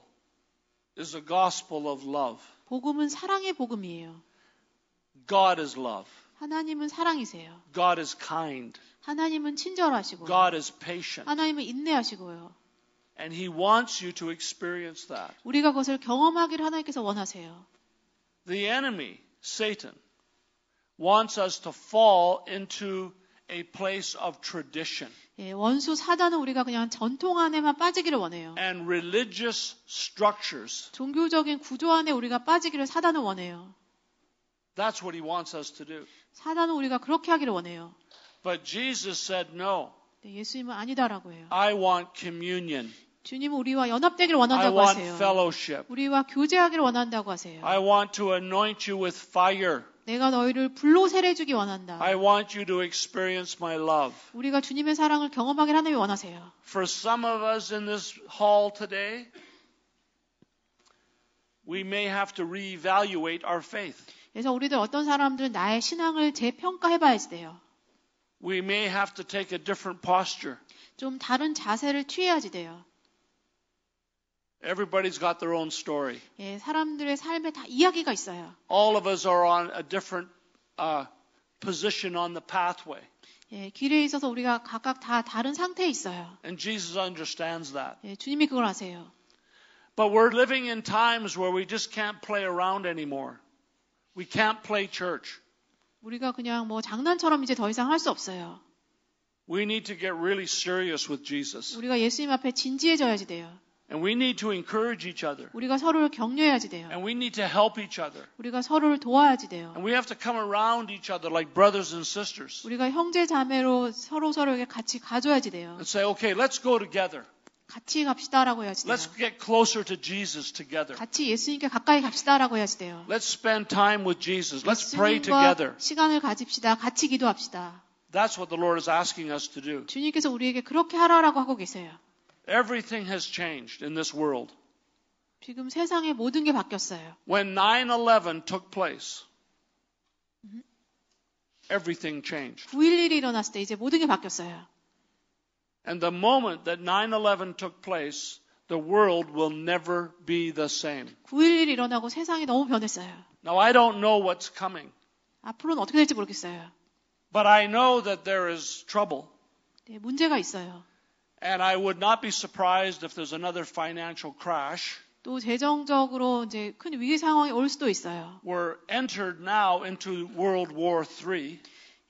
is a gospel of love. 복음은 사랑의 복음이에요. God is love. 하나님은 사랑이세요. God is kind. 하나님은 친절하시고요. God is patient. 하나님은 인내하시고요. And He wants you to experience that. 우리가 그것을 경험하기를 하나님께서 원하세요. The enemy, Satan, wants us to fall into a place of tradition 예, 원수 사단은 우리가 그냥 전통 안에만 빠지기를 원해요. and religious structures. 종교적인 구조 안에 우리가 빠지기를 사단은 원해요. That's what he wants us to do. 사단은 우리가 그렇게 하기를 원해요. But Jesus said, no, 네, 예수님은 아니다라고 해요. I want communion. 주님은 우리와 연합되기를 I 원한다고 want 하세요. fellowship. 우리와 교제하기를 원한다고 하세요. I want to anoint you with fire. 내가 너희를 불로 세례주기 원한다. I want you to experience my love. 우리가 주님의 사랑을 경험하기를 하나님이 원하세요. For some of us in this hall today, we may have to reevaluate our faith. 그래서 우리들 어떤 사람들은 나의 신앙을 재평가해봐야 돼요. We may have to take a different posture. 좀 다른 자세를 취해야지 돼요. Everybody's got their own story. 예, 사람들의 삶에 다 이야기가 있어요. All of us are on a different position on the pathway. 예, 길에 있어서 우리가 각각 다 다른 상태에 있어요. And Jesus understands that. 예, 주님이 그걸 아세요. But we're living in times where we just can't play around anymore. We can't play church. 우리가 그냥 뭐 장난처럼 이제 더 이상 할 수 없어요. We need to get really serious with Jesus. 우리가 예수님 앞에 진지해져야지 돼요. And we need to encourage each other. 우리가 서로를 격려해야지 돼요. And we need to help each other. 우리가 서로를 도와야지 돼요. And we have to come around each other like brothers and sisters. 우리가 형제 자매로 서로에게 같이 가줘야지 돼요. And say, okay, let's go together. 같이 갑시다라고 해야지 돼요. Let's get closer to Jesus together. 같이 예수님께 가까이 갑시다라고 해야지 돼요. Let's spend time with Jesus. Let's pray together. 예수님과 시간을 가집시다. 같이 기도합시다. That's what the Lord is asking us to do. 주님께서 우리에게 그렇게 하라라고 하고 계세요. Everything has changed in this world. 지금 세상에 모든 게 바뀌었어요. When 9/11 took place, everything changed. 9.11이 일어났을 때 이제 모든 게 바뀌었어요. And the moment that 9/11 took place, the world will never be the same. 9.11이 일어나고 세상이 너무 변했어요. Now, I don't know what's coming, 앞으로는 어떻게 될지 모르겠어요. but I know that there is trouble. 네, 문제가 있어요. And I would not be surprised if there's another financial crash. 또 재정적으로 이제 큰 위기 상황이 올 수도 있어요. We're entered now into World War III.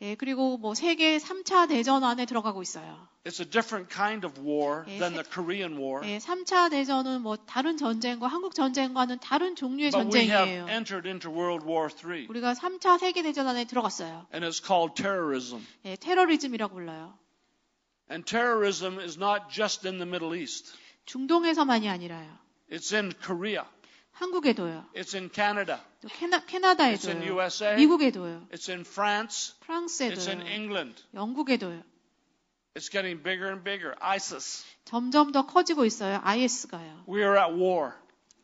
예, 그리고 뭐 세계 3차 대전 안에 들어가고 있어요. It's a different kind of war 예, than the Korean War. 예, 3차 대전은 뭐 다른 전쟁과 한국 전쟁과는 다른 종류의 But we have 전쟁이에요. entered into World War III. 우리가 3차 세계 대전 안에 들어갔어요. And it's called terrorism. 예, 테러리즘이라고 불러요. And terrorism is not just in the Middle East. 중동에서만이 아니라요. It's in Korea. 한국에도요. It's in Canada. 또 It's in 캐나다에도요. USA. 미국에도요. It's in France. It's in 프랑스에도요. England. 영국에도요. It's getting bigger and bigger. ISIS. 점점 더 커지고 있어요. IS가요. We are at war.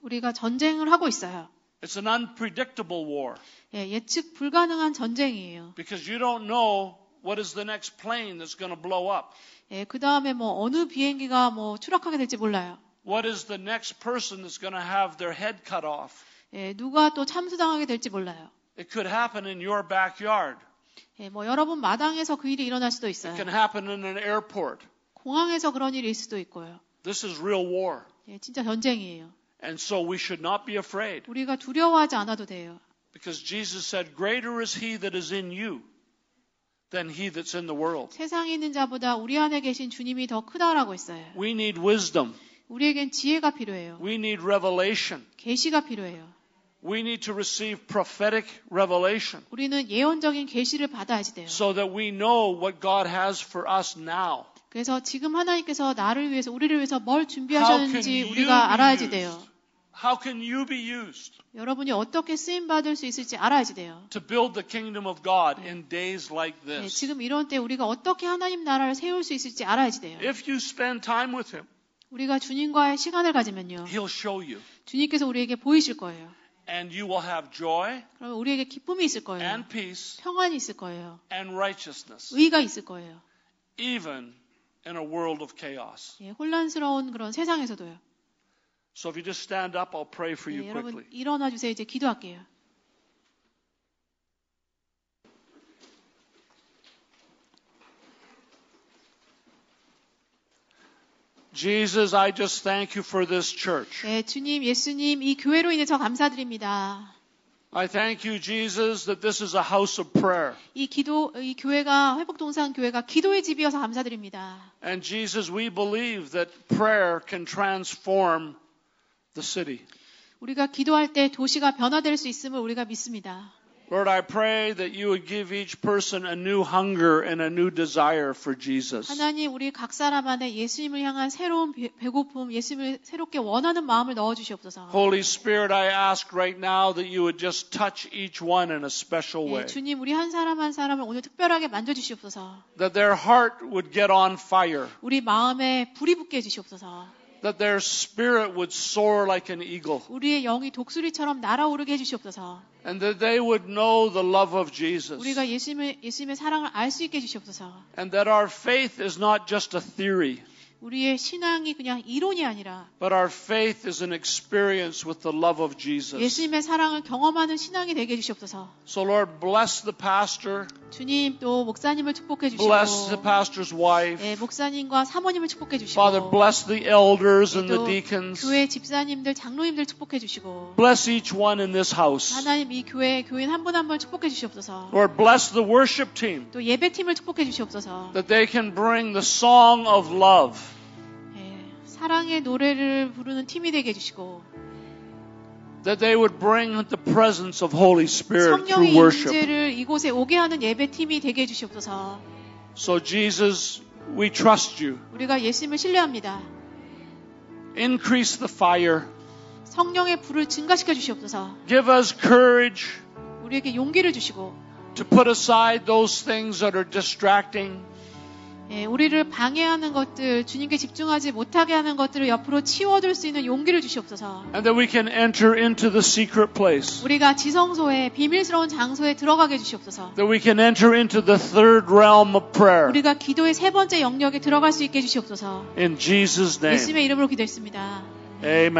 우리가 전쟁을 하고 있어요. It's an unpredictable war 예, 예측 불가능한 전쟁이에요. because you don't know what is the next plane that's going to blow up. 예, 그 다음에 뭐 어느 비행기가 뭐 추락하게 될지 몰라요. What is the next person that's going to have their head cut off? 예, 누가 또 참수당하게 될지 몰라요. It could happen in your backyard. 예, 뭐 여러분 마당에서 그 일이 일어날 수도 It 있어요. can happen in an airport. 공항에서 그런 일이 있을 수도 있고요. This is real war. 예, 진짜 전쟁이에요. And so we should not be afraid 우리가 두려워하지 않아도 돼요. because Jesus said, greater is he that is in you than he that's in the world. 세상에 있는 자보다 우리 안에 계신 주님이 더 크다라고 했어요. We need wisdom. 우리에겐 지혜가 필요해요. We need revelation. 계시가 필요해요. We need to receive prophetic revelation 우리는 예언적인 계시를 받아야지 돼요. so that we know what God has for us now. 그래서 지금 하나님께서 나를 위해서 우리를 위해서 뭘 How can 준비하셨는지 you 우리가 be 알아야지 used? 돼요. How can you be used 여러분이 어떻게 쓰임 받을 수 있을지 알아야지 돼요. to build the kingdom of God in days like 네, this? 지금 이런 때 우리가 어떻게 하나님 나라를 세울 수 있을지 알아야지 돼요. If you spend time with him, 우리가 주님과의 시간을 가지면요. he'll show you. 주님께서 우리에게 보이실 거예요. And you will have joy 그러면 우리에게 기쁨이 있을 거예요. and peace 평안이 있을 거예요. and righteousness, 의가 있을 거예요. even in a world of chaos. 예, 혼란스러운 그런 세상에서도요. So if you just stand up, I'll pray for you 예, 여러분 quickly. 일어나 주세요. 이제 기도할게요. Jesus, I just thank you for this church. 예, 주님, 예수님, 이 교회로 인해서 감사드립니다. I thank you, Jesus, that this is a house of prayer. 이 교회가 회복동산 교회가 기도의 집이어서 감사드립니다. And Jesus, we believe that prayer can transform the city. 우리가 기도할 때 도시가 변화될 수 있음을 우리가 믿습니다. Lord, I pray that you would give each person a new hunger and a new desire for Jesus. 하나님, 우리 각 사람 안에 예수님을 향한 새로운 배고픔, 예수님을 새롭게 원하는 마음을 넣어주시옵소서. Holy Spirit, I ask right now that you would just touch each one in a special way. 예, 주님, 우리 한 사람 한 사람을 오늘 특별하게 만져주시옵소서. That their heart would get on fire. 우리 마음에 불이 붙게 해주시옵소서. That their spirit would soar like an eagle. 우리의 영이 독수리처럼 날아오르게 해주시옵소서. And that they would know the love of Jesus. 우리가 예수님의 사랑을 알 수 있게 해주시옵소서. And that our faith is not just a theory. 우리의 신앙이 그냥 이론이 아니라 But our faith is an experience with the love of Jesus. 예수님의 사랑을 경험하는 신앙이 되게 해주시옵소서. So Lord, bless the pastor. 주님 또 목사님을 축복해 주시고 Bless the pastor's wife. 예, 목사님과 사모님을 축복해 주시고 Father, bless the elders and the 또 deacons. 교회 집사님들, 장로님들 축복해 주시고 Bless each one in this house. 하나님 이 교인 한 분 한 분 축복해 주시옵소서. Lord, bless the worship team. 또 예배팀을 축복해 주시옵소서. That they can bring the song of love. 예, 사랑의 노래를 부르는 팀이 되게 해주시고 That they would bring the presence of Holy Spirit 성령의 through worship. 임재를 이곳에 오게 하는 예배팀이 되게 해주시옵소서. So Jesus, we trust you. 우리가 예수님을 신뢰합니다. Increase the fire. 성령의 불을 증가시켜 주시옵소서. Give us courage 우리에게 용기를 주시고 to put aside those things that are distracting. 예, 우리를 방해하는 것들, 주님께 집중하지 못하게 하는 것들을 옆으로 치워둘 수 있는 용기를 주시옵소서. And that we can enter into the secret place. 우리가 지성소에 비밀스러운 장소에 들어가게 해주시옵소서. That we can enter into the third realm of prayer. 우리가 기도의 세 번째 영역에 들어갈 수 있게 해주시옵소서. In Jesus' name. 예수님의 이름으로 기도했습니다. Amen.